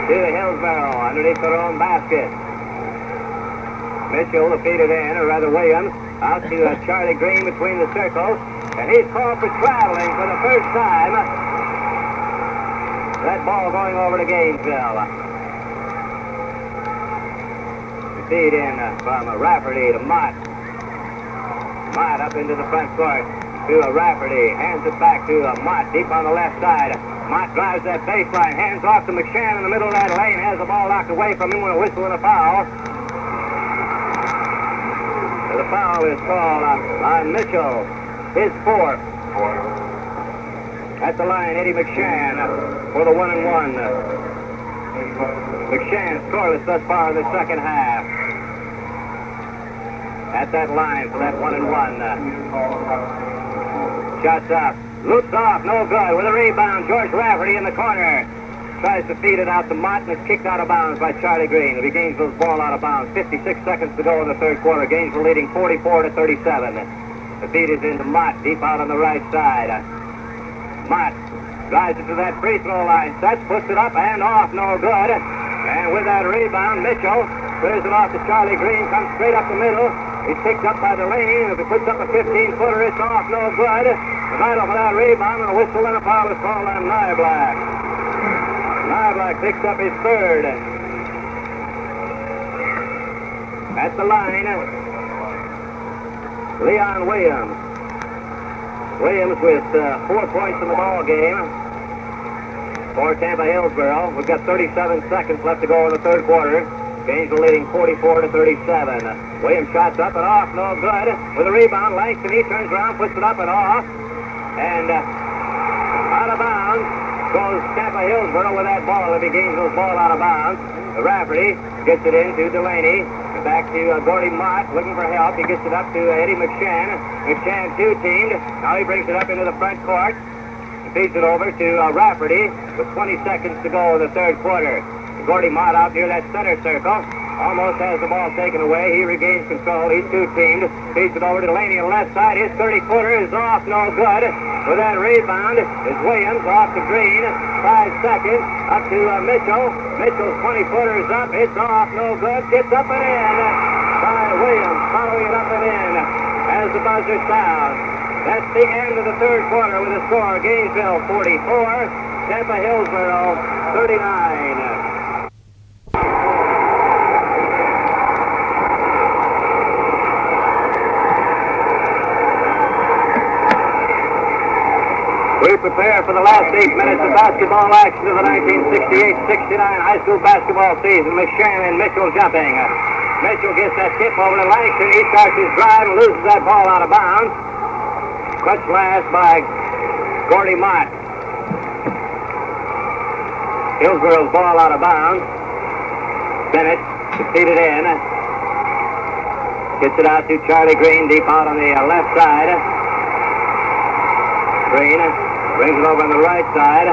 [SPEAKER 1] To Hillsborough underneath their own basket. Mitchell will feed it in, or rather Williams, out to Charlie Green between the circles. And he's called for traveling for the first time. That ball going over to Gainesville. Feed in from Rafferty to Mott. Mott up into the front court to Rafferty. Hands it back to Mott deep on the left side. Mott drives that baseline. Hands off to McShann in the middle of that lane. Has the ball knocked away from him with a whistle and a foul. The foul is called on Mitchell. His 4th. At the line, Eddie McShann for the 1-and-1. McShann scoreless thus far in the second half. At that line for that 1-and-1. Shots up. Loops off. No good. With a rebound, George Rafferty in the corner. Tries to feed it out to Mott, and it's kicked out of bounds by Charlie Green. It'll be Gainesville's ball out of bounds. 56 seconds to go in the third quarter. Gainesville leading 44-37. The feed is into Mott, deep out on the right side. Mott drives it to that free throw line. Sets, puts it up and off. No good. And with that rebound, Mitchell clears it off to Charlie Green. Comes straight up the middle. He's picked up by Delaney. And if he puts up a 15-footer, it's off. No good. The battle for that rebound, and a whistle and a foul is called on Nyblack. Nyblack picks up his 3rd. At the line, Leon Williams. Williams with 4 points in the ball game for Tampa Hillsborough. We've got 37 seconds left to go in the third quarter. Gainesville leading 44-37. Williams shots up and off, no good. With a rebound, Langston, he turns around, puts it up and off. And out of bounds. goes Tampa Hillsborough with that ball. If he gains those ball out of bounds, the Rafferty gets it in to Delaney. Back to Gordy Mott looking for help. He gets it up to Eddie McShann. McShann two-teamed. Now he brings it up into the front court. Feeds it over to Rafferty with 20 seconds to go in the third quarter. Gordy Mott out near that center circle. Almost has the ball taken away. He regains control. He's two-teamed. Feeds it over to Delaney on the left side. His 30-footer is off, no good. With that rebound is Williams off the green. 5 seconds. Up to Mitchell. Mitchell's 20-footer is up. It's off, no good. Gets up and in by Williams. Following it up and in as the buzzer sounds. That's the end of the third quarter with a score. Gainesville 44, Tampa Hillsborough 39. We prepare for the last 8 minutes of basketball action of the 1968-69 high school basketball season. McShann and Mitchell jumping. Mitchell gets that tip over to Langston. He starts his drive and loses that ball out of bounds. Clutch last by Gordy Mott. Hillsborough's ball out of bounds. Bennett to feed it in. Gets it out to Charlie Green deep out on the left side. Green brings it over on the right side.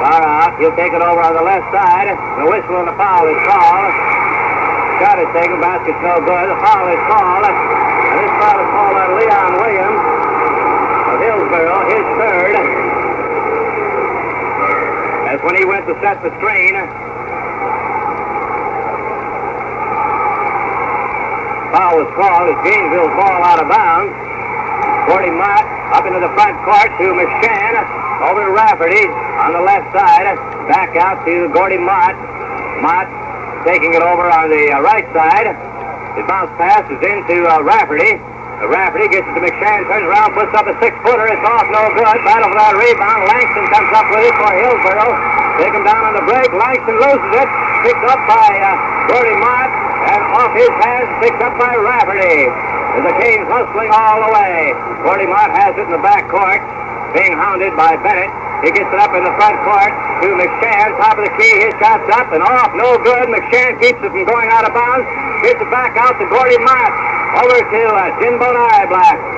[SPEAKER 1] Far out. He'll take it over on the left side. The whistle and the foul is called. Shot is taken. Basket's no good. The foul is called. And this foul is called on Leon Williams of Hillsborough, his third. As when he went to set the screen. Foul was called as Gainesville's ball out of bounds. Gordy Mott up into the front court to McShann. Over to Rafferty on the left side. Back out to Gordy Mott. Mott taking it over on the right side. His bounce pass is into Rafferty. Rafferty gets it to McShann, turns around, puts up a 6-footer. It's off, no good. Battle for that rebound. Langston comes up with it for Hillsborough. Take him down on the break. Langston loses it. Picked up by Gordy Mott. And off his hands, picked up by Rafferty. As the Canes hustling all the way. Gordy Mott has it in the back court, being hounded by Bennett. He gets it up in the front court to McShann, top of the key. His shot's up and off, no good. McShann keeps it from going out of bounds. Gets it back out to Gordy Mott. Over to Jim Black.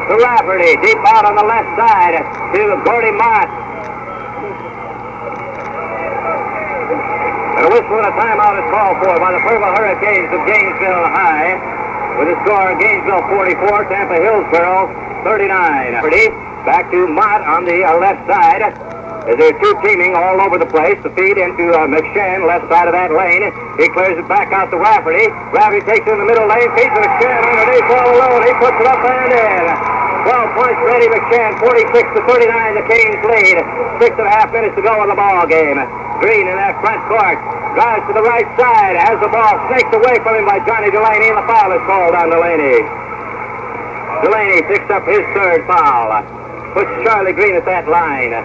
[SPEAKER 1] To Rafferty, deep out on the left side to Gordy Mott. And a whistle and a timeout is called for by the Purple Hurricanes of Gainesville High. With a score, Gainesville 44, Tampa Hillsborough 39. Back to Mott on the left side. As they're two-teaming all over the place. The feed into McShann, left side of that lane. He clears it back out to Rafferty. Rafferty takes it in the middle lane, feeds to McShann underneath all alone. He puts it up and in. 12 points for Eddie McShann, 46-39, the Canes lead. 6.5 minutes to go in the ball game. Green in that front court. Drives to the right side. Has the ball snaked away from him by Johnny Delaney, and the foul is called on Delaney. Delaney picks up his third foul. Puts Charlie Green at that line.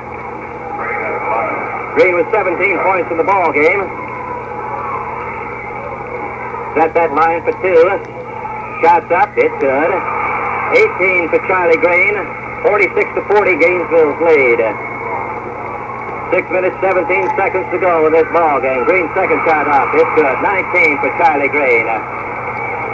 [SPEAKER 1] Green with 17 points in the ball game. Set that line for two. Shots up. It's good. 18 for Charlie Green. 46-40, Gainesville's lead. 6 minutes, 17 seconds to go in this ball game. Green second shot up. It's good. 19 for Charlie Green.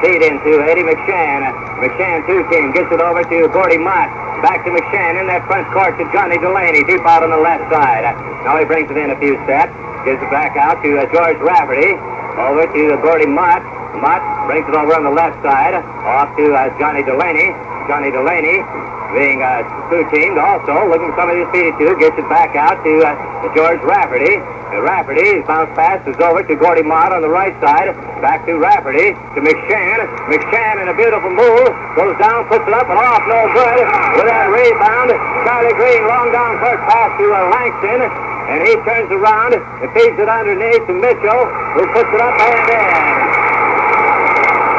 [SPEAKER 1] Feed into Eddie McShann. McShann two-team gets it over to Gordy Mott. Back to McShann in that front court to Johnny Delaney, deep out on the left side. Now he brings it in a few steps. Gives it back out to George Rafferty. Over to Gordy Mott. Mott brings it over on the left side. Off to Johnny Delaney. Johnny Delaney being two-teamed also, looking for somebody to feed it to. Gets it back out to George Rafferty. Rafferty, his bounce pass is over to Gordy Mott on the right side. Back to Rafferty, to McShann. McShann in a beautiful move. Goes down, puts it up and off, no good. With that rebound, Charlie Green, long down first pass to Langston. And he turns around and feeds it underneath to Mitchell, who puts it up and in.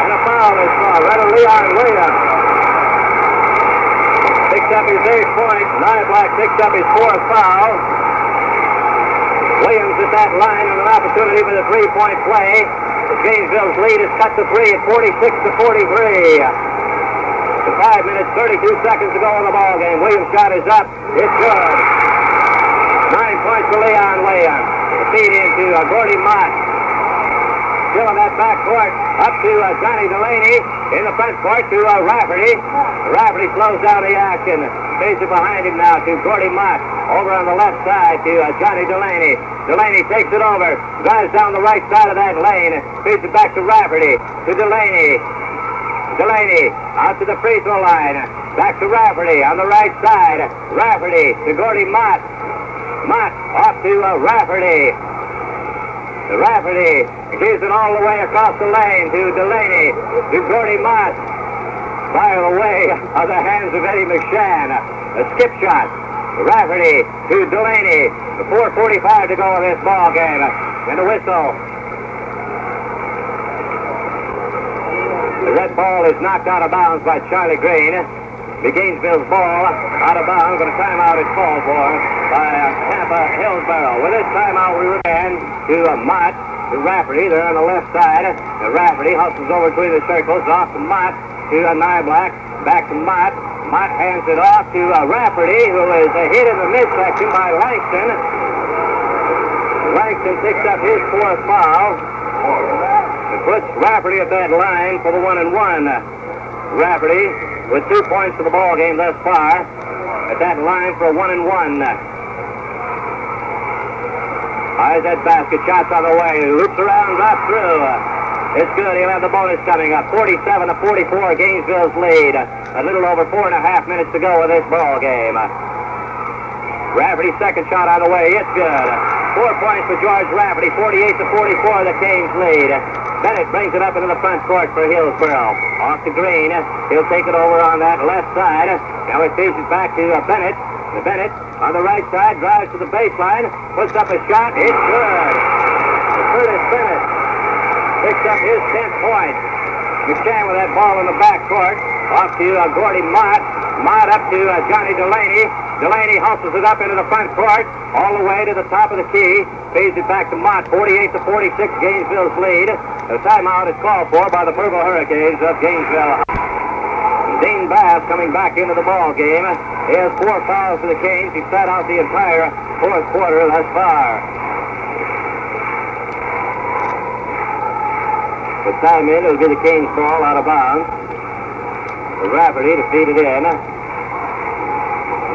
[SPEAKER 1] And a foul is called. Right on Leon Williams. Picks up his 8th point. Black picks up his 4th foul. Williams at that line with an opportunity for the three-point play. Gainesville's lead is cut to 3 at 46-43. 5 minutes, 32 seconds to go in the ball game. Williams' shot is up. It's good. 9 points for Leon Williams. The feed into Gordy Mott. Still in that back court. Up to Johnny Delaney. In the front court to Rafferty. Rafferty slows down the action. Feeds it behind him now to Gordy Mott. Over on the left side to Johnny Delaney. Delaney takes it over. Drives down the right side of that lane. Feeds it back to Rafferty. To Delaney. Delaney out to the free throw line. Back to Rafferty on the right side. Rafferty to Gordy Mott. Mott off to Rafferty. Rafferty gives it all the way across the lane to Delaney. To Gordy Mott. By the way of the hands of Eddie McShann. A skip shot. Rafferty to Delaney. 4:45 to go in this ball game. And a whistle. That ball is knocked out of bounds by Charlie Green. The Gainesville's ball out of bounds, but a timeout is called for by Tampa Hillsborough. With this timeout, we return to Mott, to Rafferty. They're on the left side. Rafferty hustles over between the circles, off to Mott, to Nyblack, back to Mott. Mott hands it off to Rafferty, who is hit in the midsection by Langston. Langston picks up his fourth foul. It puts Rafferty at that line for the 1-and-1. Rafferty with 2 points for the ball game thus far at that line for a 1-and-1. Eyes that basket, shots on the way, loops around, drops through. It's good. He'll have the bonus coming up. 47-44, Gainesville's lead. A little over 4.5 minutes to go with this ball game. Rafferty's second shot on the way. It's good. 4 points for George Rafferty. 48-44, the Canes lead. Bennett brings it up into the front court for Hillsborough. Off to Green. He'll take it over on that left side. Now he feeds it back to Bennett. Bennett on the right side drives to the baseline. Puts up a shot. It's good. Curtis Bennett picks up his 10th point. McShann with that ball in the back court. Off to Gordy Mott. Mott up to Johnny Delaney. Delaney hustles it up into the front court. All the way to the top of the key. Feeds it back to Mott. 48-46, Gainesville's lead. The timeout is called for by the Purple Hurricanes of Gainesville. Dean Bass coming back into the ball game. He has 4 fouls for the Canes. He sat out the entire fourth quarter thus far. The time in, it'll be the Canes ball out of bounds. Rafferty to feed it in.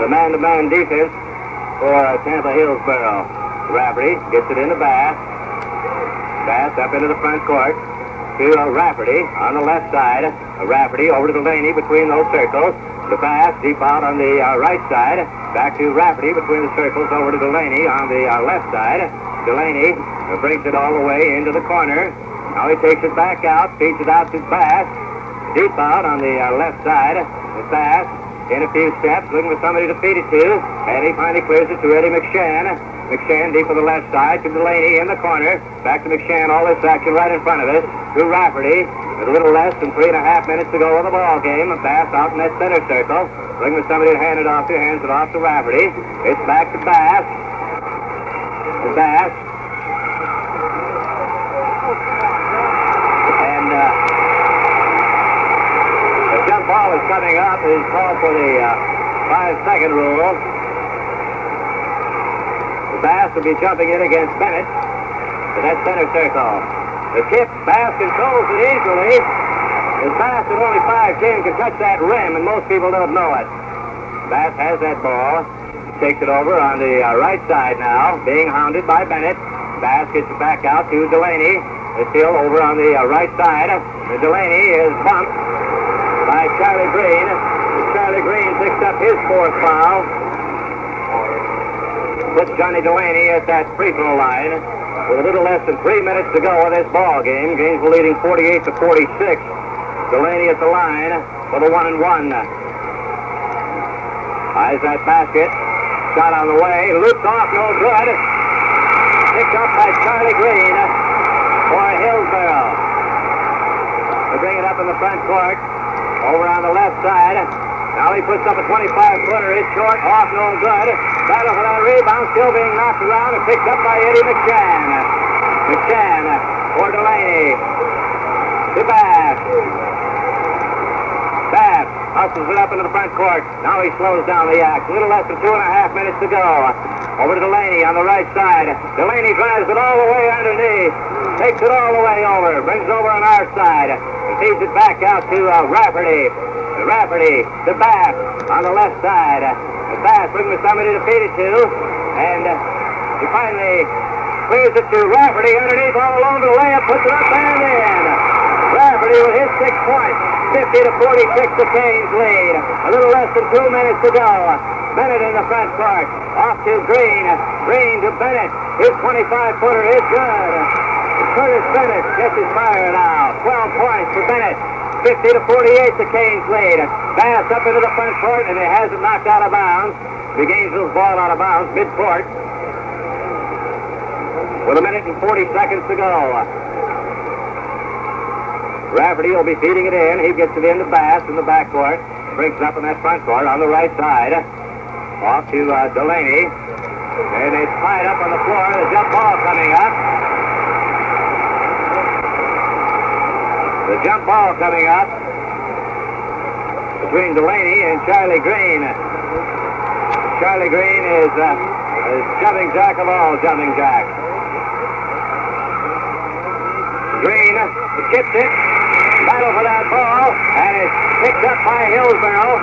[SPEAKER 1] The man-to-man defense for Tampa Hillsborough. Rafferty gets it into Bass. Bass up into the front court to Rafferty on the left side. Rafferty over to Delaney between those circles. The Bass deep out on the right side. Back to Rafferty between the circles over to Delaney on the left side. Delaney brings it all the way into the corner. Now he takes it back out, feeds it out to Bass. Deep out on the left side. The Bass in a few steps, looking for somebody to feed it to. And he finally clears it to Eddie McShann. McShann deep on the left side to Delaney in the corner. Back to McShann, all this action right in front of us. To Rafferty with a little less than 3.5 minutes to go in the ball game. Bass out in that center circle. Looking for somebody to hand it off to. Hands it off to Rafferty. It's back to Bass. To Bass. And the jump ball is coming up. It is called for the 5-second rule. Bass will be jumping in against Bennett to that center circle. The tip, Bass controls it easily. As Bass at only 5'10" can touch that rim, and most people don't know it. Bass has that ball. Takes it over on the right side now, being hounded by Bennett. Bass gets it back out to Delaney. It's still over on the right side. Delaney is bumped by Charlie Green. Charlie Green picks up his 4th foul. Puts Johnny Delaney at that free throw line with a little less than 3 minutes to go in this ball game. Gainesville leading 48-46. Delaney at the line for the 1-and-1. Eyes that basket. Shot on the way. Loops off, no good. Picked up by Charlie Green for Hillsborough. They bring it up in the front court. Over on the left side. Now he puts up a 25-footer. It's short, off, no good. Battle for that rebound, still being knocked around and picked up by Eddie McShann. McShann for Delaney. To Bass. Bass Hustles it up into the front court. Now he slows down the act. A little less than 2.5 minutes to go. Over to Delaney on the right side. Delaney drives it all the way underneath. Takes it all the way over. Brings it over on our side. And feeds it back out to Rafferty. Rafferty to Bass on the left side. Bass looking for somebody to feed it to. And he finally clears it to Rafferty underneath all alone to the layup. Puts it up and in. Rafferty with his 6 points. 50-46 the Canes lead. A little less than 2 minutes to go. Bennett in the front court. Off to Green. Green to Bennett. His 25-footer is good. Curtis Bennett gets his fire now. 12 points for Bennett. 50-48 the Canes lead. Bass up into the front court, and it has it knocked out of bounds. The Gainesville's ball out of bounds mid-court. With 1 minute and 40 seconds to go. Rafferty will be feeding it in. He gets it into Bass in the backcourt. Brings it up in that front court on the right side. Off to Delaney. And it's tied up on the floor. The jump ball coming up. The jump ball coming up between Delaney and Charlie Green. Charlie Green is jumping jack of all jumping jacks. Green gets it. Battle for that ball, and it's picked up by Hillsborough.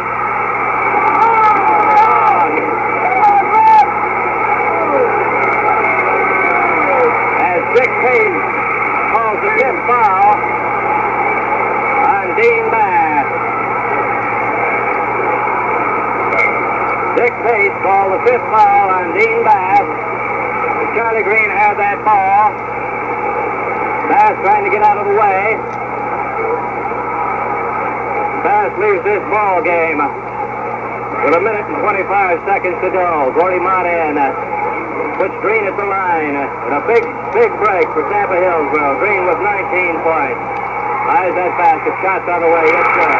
[SPEAKER 1] As Dick Payne calls the 5th foul on Dean Bass. Dick Payne called the 5th foul on Dean Bass. Charlie Green had that ball. Bass trying to get out of the way. Bass leaves this ball game with 1 minute and 25 seconds to go. Gordy Mott in. Puts Green at the line. And a big break for Tampa Hillsborough. Green with 19 points. Eyes that basket. Shots on the way. It's good.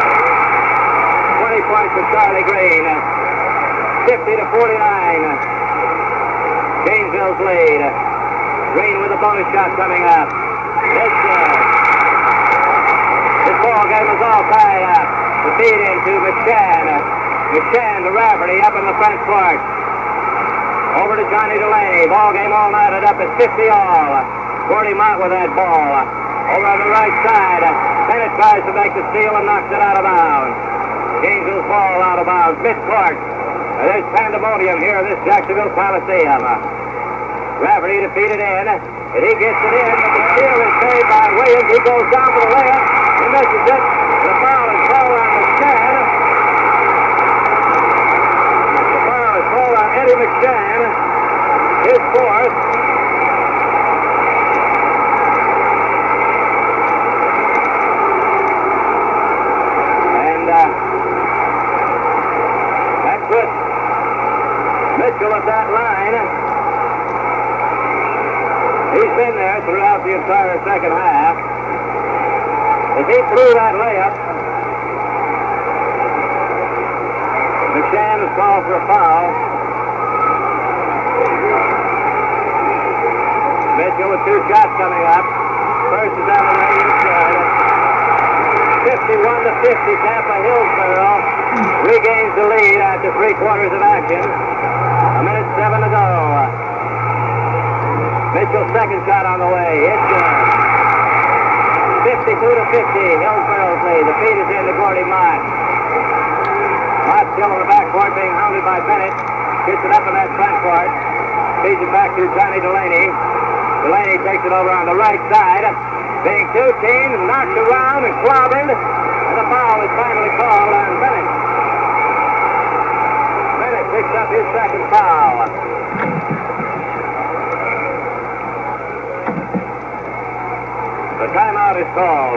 [SPEAKER 1] 20 points for Charlie Green. 50-49. Gainesville's lead. Green with a bonus shot coming up. It's good. This ball game is all tied up. The feed into McShann. McShann to Rafferty up in the front court. Over to Johnny Delaney. Ball game all knotted up at 50 all. Gordy Mott with that ball. Over on the right side. Bennett tries to make the steal and knocks it out of bounds. Gainesville's ball out of bounds. Mid-court. There's pandemonium here at this Jacksonville Coliseum. Rafferty to feed it in. And he gets it in, but the steal is made by Williams. He goes down for the layup. He misses it. The foul is called on McShann. The foul is called on Eddie McShann. His 4th. And that puts Mitchell at that line. He's been there throughout the entire second half. If he threw that layup, McShann is called for a foul. Mitchell with 2 shots coming up. First is out of the way. It's good. 51-50. Tampa Hillsborough regains the lead after 3 quarters of action. 1 minute 7 to go. Mitchell's second shot on the way. It's good. 52-50. Hillsborough's lead. The feed is in to Gordy Mott. Mott still in the backcourt being hounded by Bennett. Gets it up in that front court. Feeds it back to Johnny Delaney. Delaney takes it over on the right side. Being 2-teamed, knocked around and clobbered. And the foul is finally called on Bennett. Bennett picks up his second foul. The timeout is called.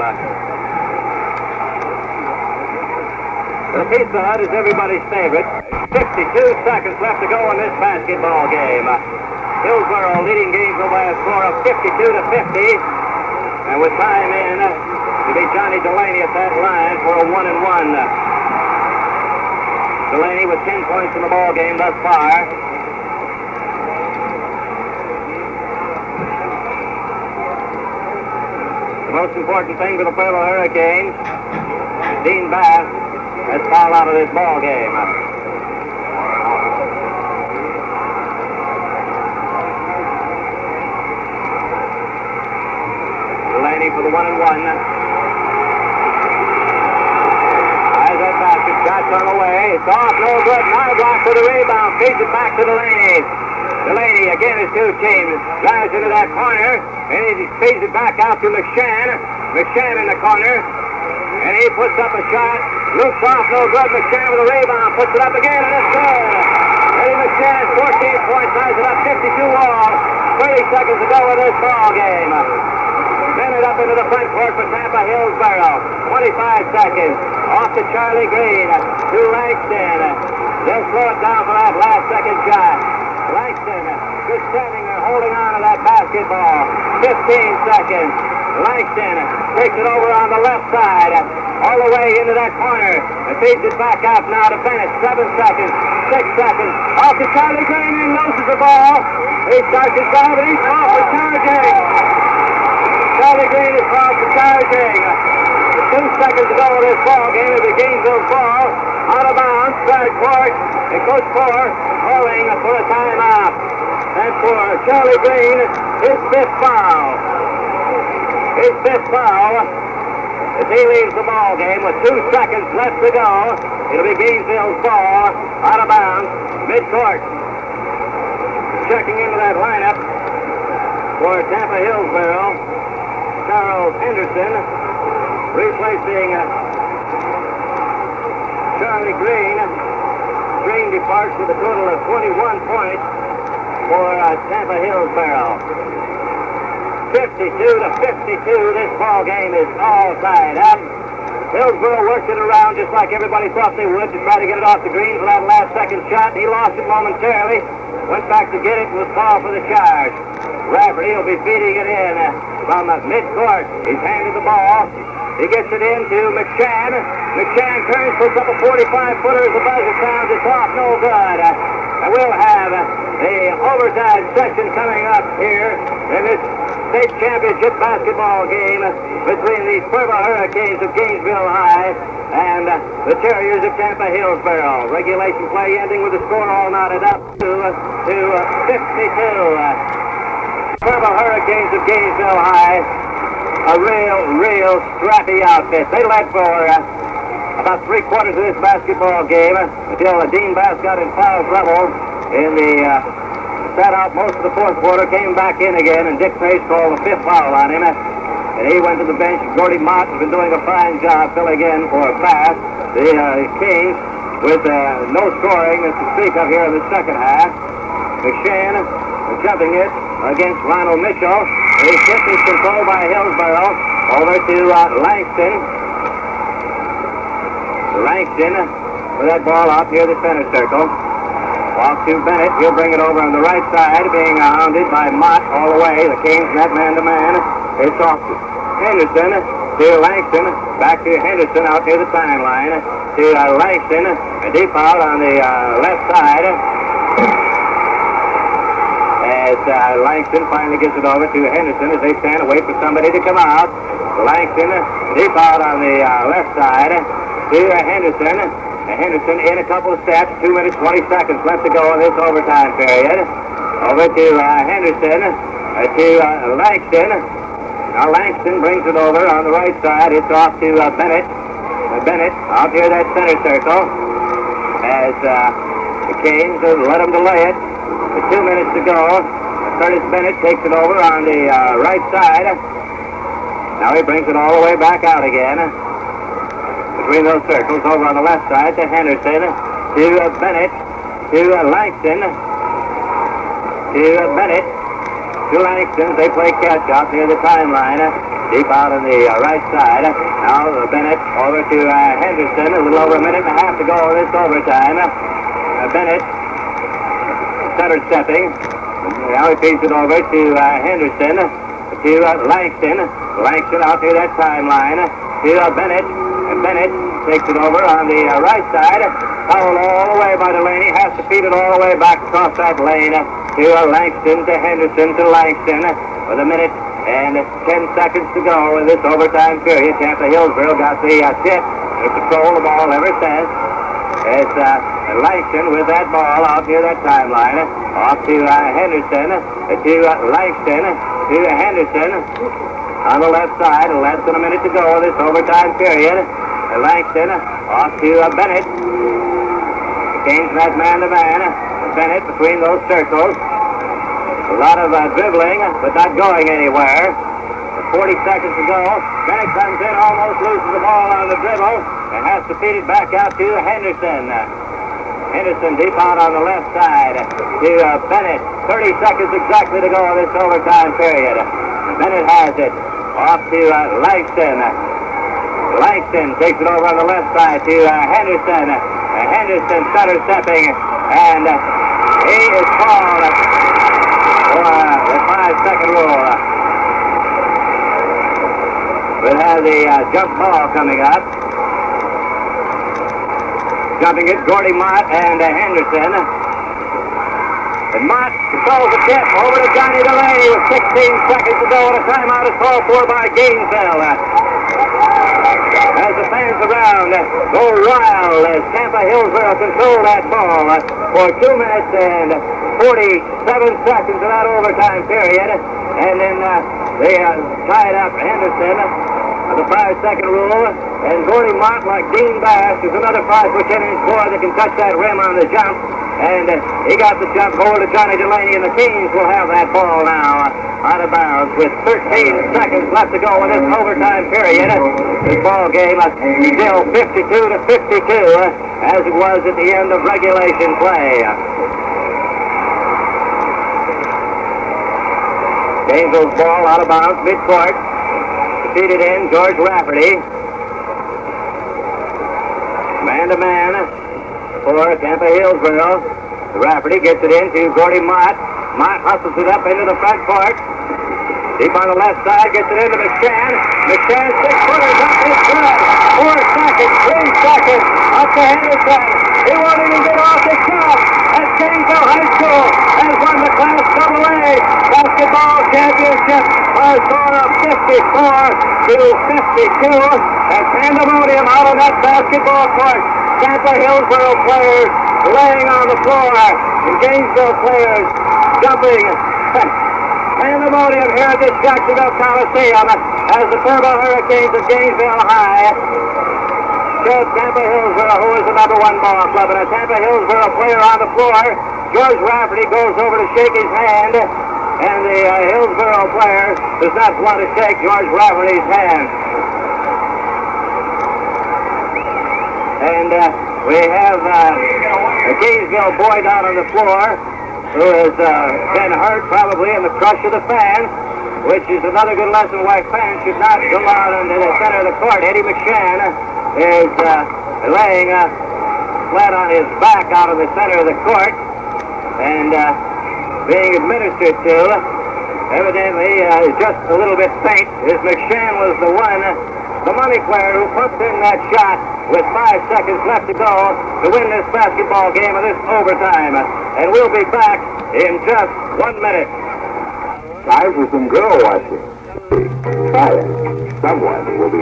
[SPEAKER 1] The Pizza Hut is everybody's favorite. 62 seconds left to go in this basketball game. Hillsborough leading Gainesville by a score of 52-50. And with time in to be Johnny Delaney at that line for a 1-and-1. Delaney with 10 points in the ball game thus far. The most important thing for the Pueblo Hurricanes, Dean Bass has fouled out of this ball game. Delaney for the 1-and-1. Eyes that basket, shots on the way. It's off, no good. Narblock for the rebound, feeds it back to Delaney. Delaney, again, his two teams, drives into that corner, and he feeds it back out to McShann. McShann in the corner, and he puts up a shot. Looks off, no good. McShann with a rebound, puts it up again, and it's good. Eddie McShann, 14 points, ties it up 52 all. 30 seconds to go in this ball game. Then it up into the front court for Tampa Hillsborough. 25 seconds. Off to Charlie Green. To Langston. They'll slow it down for that last second shot. Langston just standing there holding on to that basketball. 15 seconds. Langston takes it over on the left side. All the way into that corner. And feeds it back out now to Bennett. 7 seconds. 6 seconds. Off to Charlie Green and loses the ball. He starts his drive and he's off for charging. Charlie Green is fouled for charging. 2 seconds to go in this ball game. It's a Gainesville ball. Out of bounds. Third court. And Coach Moore calling for a timeout. And for Charlie Green, his fifth foul. His fifth foul. As he leaves the ball game with 2 seconds left to go. It'll be Gainesville's ball. Out of bounds. Midcourt. Checking into that lineup for Tampa Hillsborough. Charles Henderson replacing Charlie Green. Green departs with a total of 21 points for Tampa Hillsborough. 52-52, this ball game is all tied up. Hillsborough worked it around just like everybody thought they would to try to get it off the green for that last second shot. He lost it momentarily, went back to get it, and was called for the charge. Rafferty will be feeding it in from midcourt. He's handed the ball. He gets it in to McShann. McShann turns, puts up a 45-footer as the buzzer sounds. It's off, no good. And we'll have the overtime session coming up here in this state championship basketball game between the Hillsborough Hurricanes of Gainesville High and the Terriers of Tampa Hillsborough. Regulation play ending with the score all knotted up to 52. Hillsborough Hurricanes of Gainesville High, a real scrappy outfit. They led for about 3/4 of this basketball game until Dean Bass got in foul trouble in the sat out most of the fourth quarter, came back in again, and Dick Pace called the 5th foul on him. And he went to the bench. Gordy Mott has been doing a fine job filling in for Bass. The Kings with no scoring to speak of here in the second half. McShann jumping it against Ronald Mitchell. The tip is controlled by Hillsborough. Over to Langston. Langston with that ball out near the center circle. Walk to Bennett. He'll bring it over on the right side, being hounded by Mott all the way. The Kings net man-to-man. It's off to Henderson, to Langston, back to Henderson out near the timeline, to Langston, a deep out on the left side. As Langston finally gets it over to Henderson as they stand and wait for somebody to come out. Langston, deep out on the left side, to Henderson. Henderson in a couple of steps, 2 minutes, 20 seconds left to go in this overtime period. Over to Henderson, to Langston. Now Langston brings it over on the right side. It's off to Bennett. Bennett out here that center circle. As the Kings let him delay it. With 2 minutes to go, Curtis Bennett takes it over on the right side. Now he brings it all the way back out again. Between those circles, over on the left side to Henderson, to Bennett, to Langston, to Bennett, to Langston. They play catch up near the timeline, deep out on the right side. Now Bennett over to Henderson. A little over a minute and a half to go in this overtime. Bennett center stepping. Now he feeds it over to Henderson, to Langston. Langston out near that timeline to Bennett. And Bennett takes it over on the right side. Fouled all the way by Delaney. Has to feed it all the way back across that lane to Langston, to Henderson, to Langston. With a minute and 10 seconds to go in this overtime period. Tampa Hillsborough got the tip They patrol the ball ever since. It's Langston with that ball out near that timeline. Off to Henderson, to Langston, to Henderson. On the left side, less than a minute to go this overtime period. Langston off to Bennett. Gains that man-to-man. Bennett between those circles. A lot of dribbling, but not going anywhere. 40 seconds to go. Bennett comes in, almost loses the ball on the dribble, and has to feed it back out to Henderson. Henderson deep out on the left side to Bennett. 30 seconds exactly to go in this overtime period. Bennett has it. Off to Langston. Langston takes it over on the left side to Henderson. Henderson stutter stepping, and he is called for the 5-second rule. We'll have the jump ball coming up. Jumping it, Gordy Mott and Henderson. And Mott controls the tip over to Johnny Delaney with 16 seconds to go, and a timeout is called for by Gainesville. As the fans around go wild as Tampa Hillsborough control that ball for 2 minutes and 47 seconds of that overtime period. And then they tied up Henderson, the 5-second rule. And Gordy Mott, like Dean Bass, is another 5'10" boy that can touch that rim on the jump. And he got the jump over to Johnny Delaney, and the Canes will have that ball now out of bounds with 13 seconds left to go in this overtime period. This ball game still 52-52 as it was at the end of regulation play. Gainesville's ball out of bounds, midcourt. Defeated in, George Rafferty. Man-to-man for Tampa Hillsborough. Rafferty gets it into Gordy Mott. Mott hustles it up into the front court. Deep on the left side, gets it into McShann. McShann, 6-footers up, it's good. 4 seconds, 3 seconds, up to Henderson. He won't even get off the shot. As Gainesville High School has won the Class AA basketball championship by a score of 54-52. And pandemonium out on that basketball court. Tampa Hillsborough players laying on the floor, and Gainesville players jumping. Pandemonium here at this Jacksonville Coliseum as the Hillsborough Hurricanes of Gainesville High show Tampa Hillsborough, who is the #1 ball club. And a Tampa Hillsborough player on the floor, George Rafferty, goes over to shake his hand, and the Hillsborough player does not want to shake George Rafferty's hand. And we have a Gainesville boy down on the floor who has been hurt probably in the crush of the fans, which is another good lesson why fans should not go out into the center of the court. Eddie McShann is laying flat on his back out in the center of the court and being administered to. Evidently just a little bit faint, as McShann was the money player who pumped in that shot with 5 seconds left to go to win this basketball game of this overtime. And we'll be back in just 1 minute.
[SPEAKER 2] Time for some girl watching. Try it. Someone will be...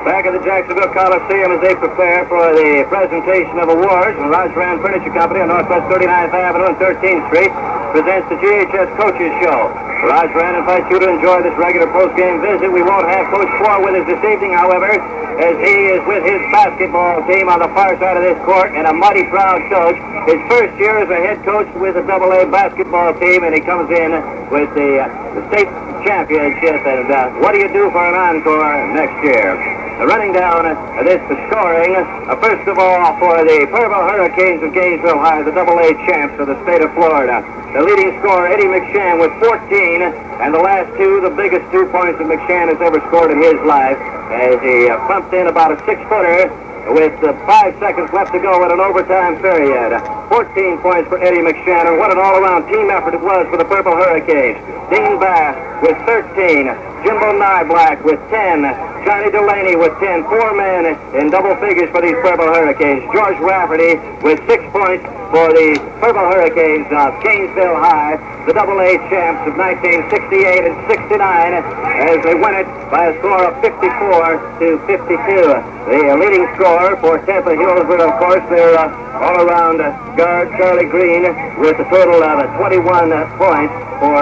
[SPEAKER 1] Back at the Jacksonville Coliseum as they prepare for the presentation of awards, the Raj Rand Furniture Company on Northwest 39th Avenue and 13th Street presents the GHS Coaches Show. Raj Rand invites you to enjoy this regular post-game visit. We won't have Coach Four with us this evening, however, as he is with his basketball team on the far side of this court, and a mighty proud coach. His first year as a head coach with a AA basketball team, and he comes in with the state championship. And what do you do for an encore next year? Running down this scoring, first of all for the Hillsborough Hurricanes of Gainesville High, the AA champs of the state of Florida. The leading scorer, Eddie McShann, with 14, and the last two, the biggest 2 points that McShann has ever scored in his life, as he pumped in about a 6-footer with 5 seconds left to go in an overtime period. 14 points for Eddie McShann, and what an all-around team effort it was for the Purple Hurricanes. Dean Bass with 13, Jimbo Nyblack with 10, Johnny Delaney with 10. 4 men in double figures for these Purple Hurricanes. George Rafferty with 6 points for the Purple Hurricanes of Gainesville High, the AA champs of 1968 and 69, as they win it by a score of 54-52. The leading scorer for Tampa Hillsborough, of course, their all-around guard, Charlie Green, with a total of 21 points for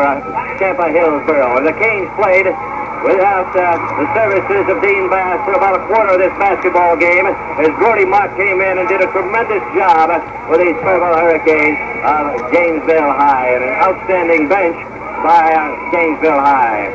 [SPEAKER 1] Tampa Hillsborough. And the Canes played without the services of Dean Bass for about a quarter of this basketball game, as Gordy Mott came in and did a tremendous job for these Purple Hurricanes of Gainesville High, and an outstanding bench by Gainesville High.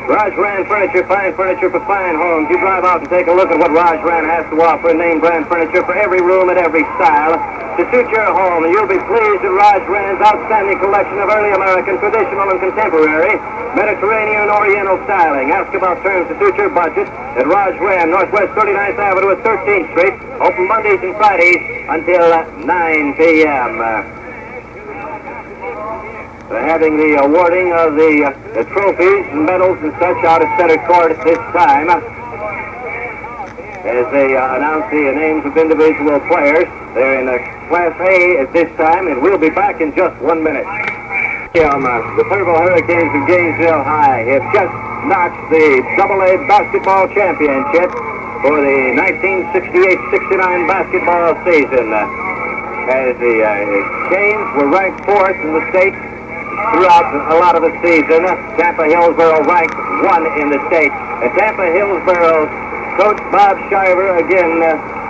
[SPEAKER 1] Raj Rand Furniture, fine furniture for fine homes. You drive out and take a look at what Raj Rand has to offer. Name brand furniture for every room and every style to suit your home. And you'll be pleased at Raj Rand's outstanding collection of early American, traditional, and contemporary Mediterranean Oriental styling. Ask about terms to suit your budget at Raj Rand, Northwest 39th Avenue at 13th Street. Open Mondays and Fridays until 9 p.m. They're having the awarding of the trophies and medals and such out at center court at this time, as they announce the names of individual players. They're in Class A at this time, and we'll be back in just 1 minute. The Purple Hurricanes of Gainesville High have just notched the AA basketball championship for the 1968-69 basketball season, as the Canes were ranked 4th in the state throughout a lot of the season. Tampa Hillsborough ranked 1 in the state. And Tampa Hillsborough's coach Bob Shiver, again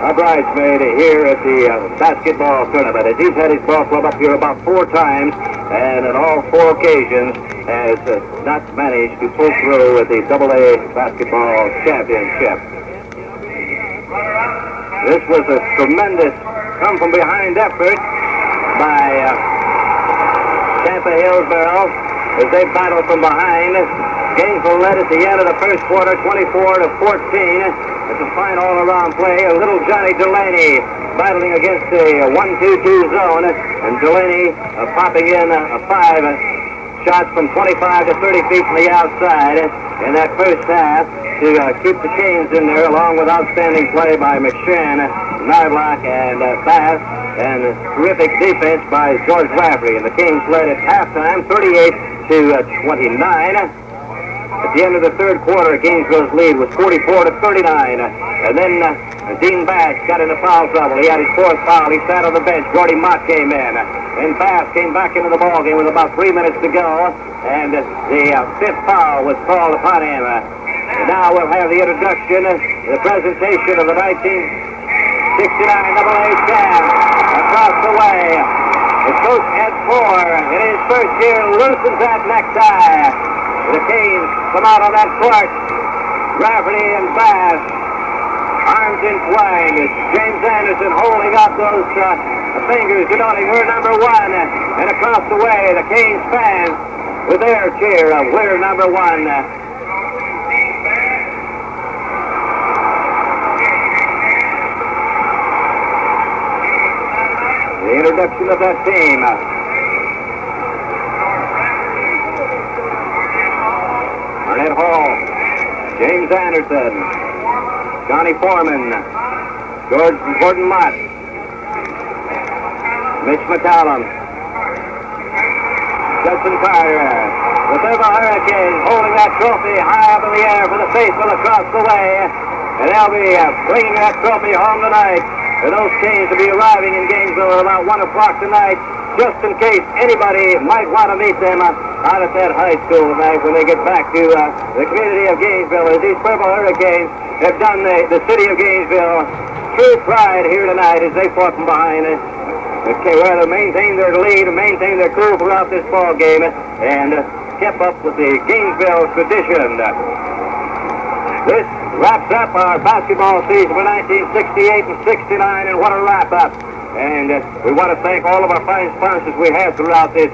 [SPEAKER 1] a bridesmaid here at the basketball tournament, as he's had his ball club up here about 4 times, and on all 4 occasions has not managed to pull through with the AA basketball championship. This was a tremendous come-from-behind effort by Tampa Hillsborough as they battle from behind. Gainesville led at the end of the first quarter, 24-14. It's a fine all-around play. A little Johnny Delaney battling against a 1-2-2 zone, and Delaney popping in 5 shots from 25 to 30 feet from the outside in that first half to keep the Canes in there, along with outstanding play by McShann, Knobloch, and Bass, and terrific defense by George Rafferty. And the Canes led at halftime, 38-29. At the end of the third quarter, Gainesville's lead was 44-39. And then Dean Bass got into foul trouble. He had his 4th foul. He sat on the bench. Gordy Mott came in. And Bass came back into the ballgame with about 3 minutes to go. And the 5th foul was called upon him. And now we'll have the introduction, the presentation of the 1969 AA champs across the way. The coach at 4 in his first year loosens that necktie. The Canes come out on that court. Rafferty and Bass, arms entwined. James Anderson holding up those fingers denoting we're number 1. And across the way, the Canes fans with their cheer of we're number 1. The introduction of that team. Arnett Hall, James Anderson, Johnny Foreman, Gordon Mott, Mitch McCallum, Judson Carter. The Purple Hurricanes holding that trophy high up in the air for the faithful across the way. And they'll be bringing that trophy home tonight. And those Canes will be arriving in Gainesville at about 1 o'clock tonight, just in case anybody might want to meet them out at that high school tonight when they get back to the community of Gainesville. As these Purple Hurricanes have done the city of Gainesville true pride here tonight as they fought from behind. Rather maintain their lead and maintain their cool throughout this ball game, and kept up with the Gainesville tradition. This wraps up our basketball season for 1968 and 69, and what a wrap-up. And we want to thank all of our fine sponsors we have throughout this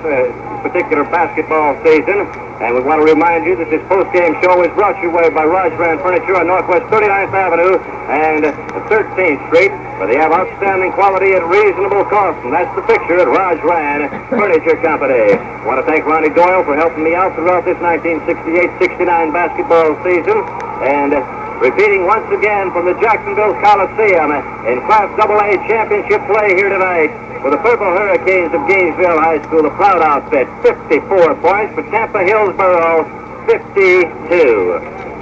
[SPEAKER 1] particular basketball season. And we want to remind you that this post-game show is brought to you by Raj Rand Furniture on Northwest 39th Avenue and 13th Street. but they have outstanding quality at reasonable cost, and that's the picture at Raj Ran Furniture Company. I want to thank Ronnie Doyle for helping me out throughout this 1968-69 basketball season, and repeating once again from the Jacksonville Coliseum in Class AA championship play here tonight for the Purple Hurricanes of Gainesville High School, a proud outfit, 54 points for Tampa Hillsborough, 52.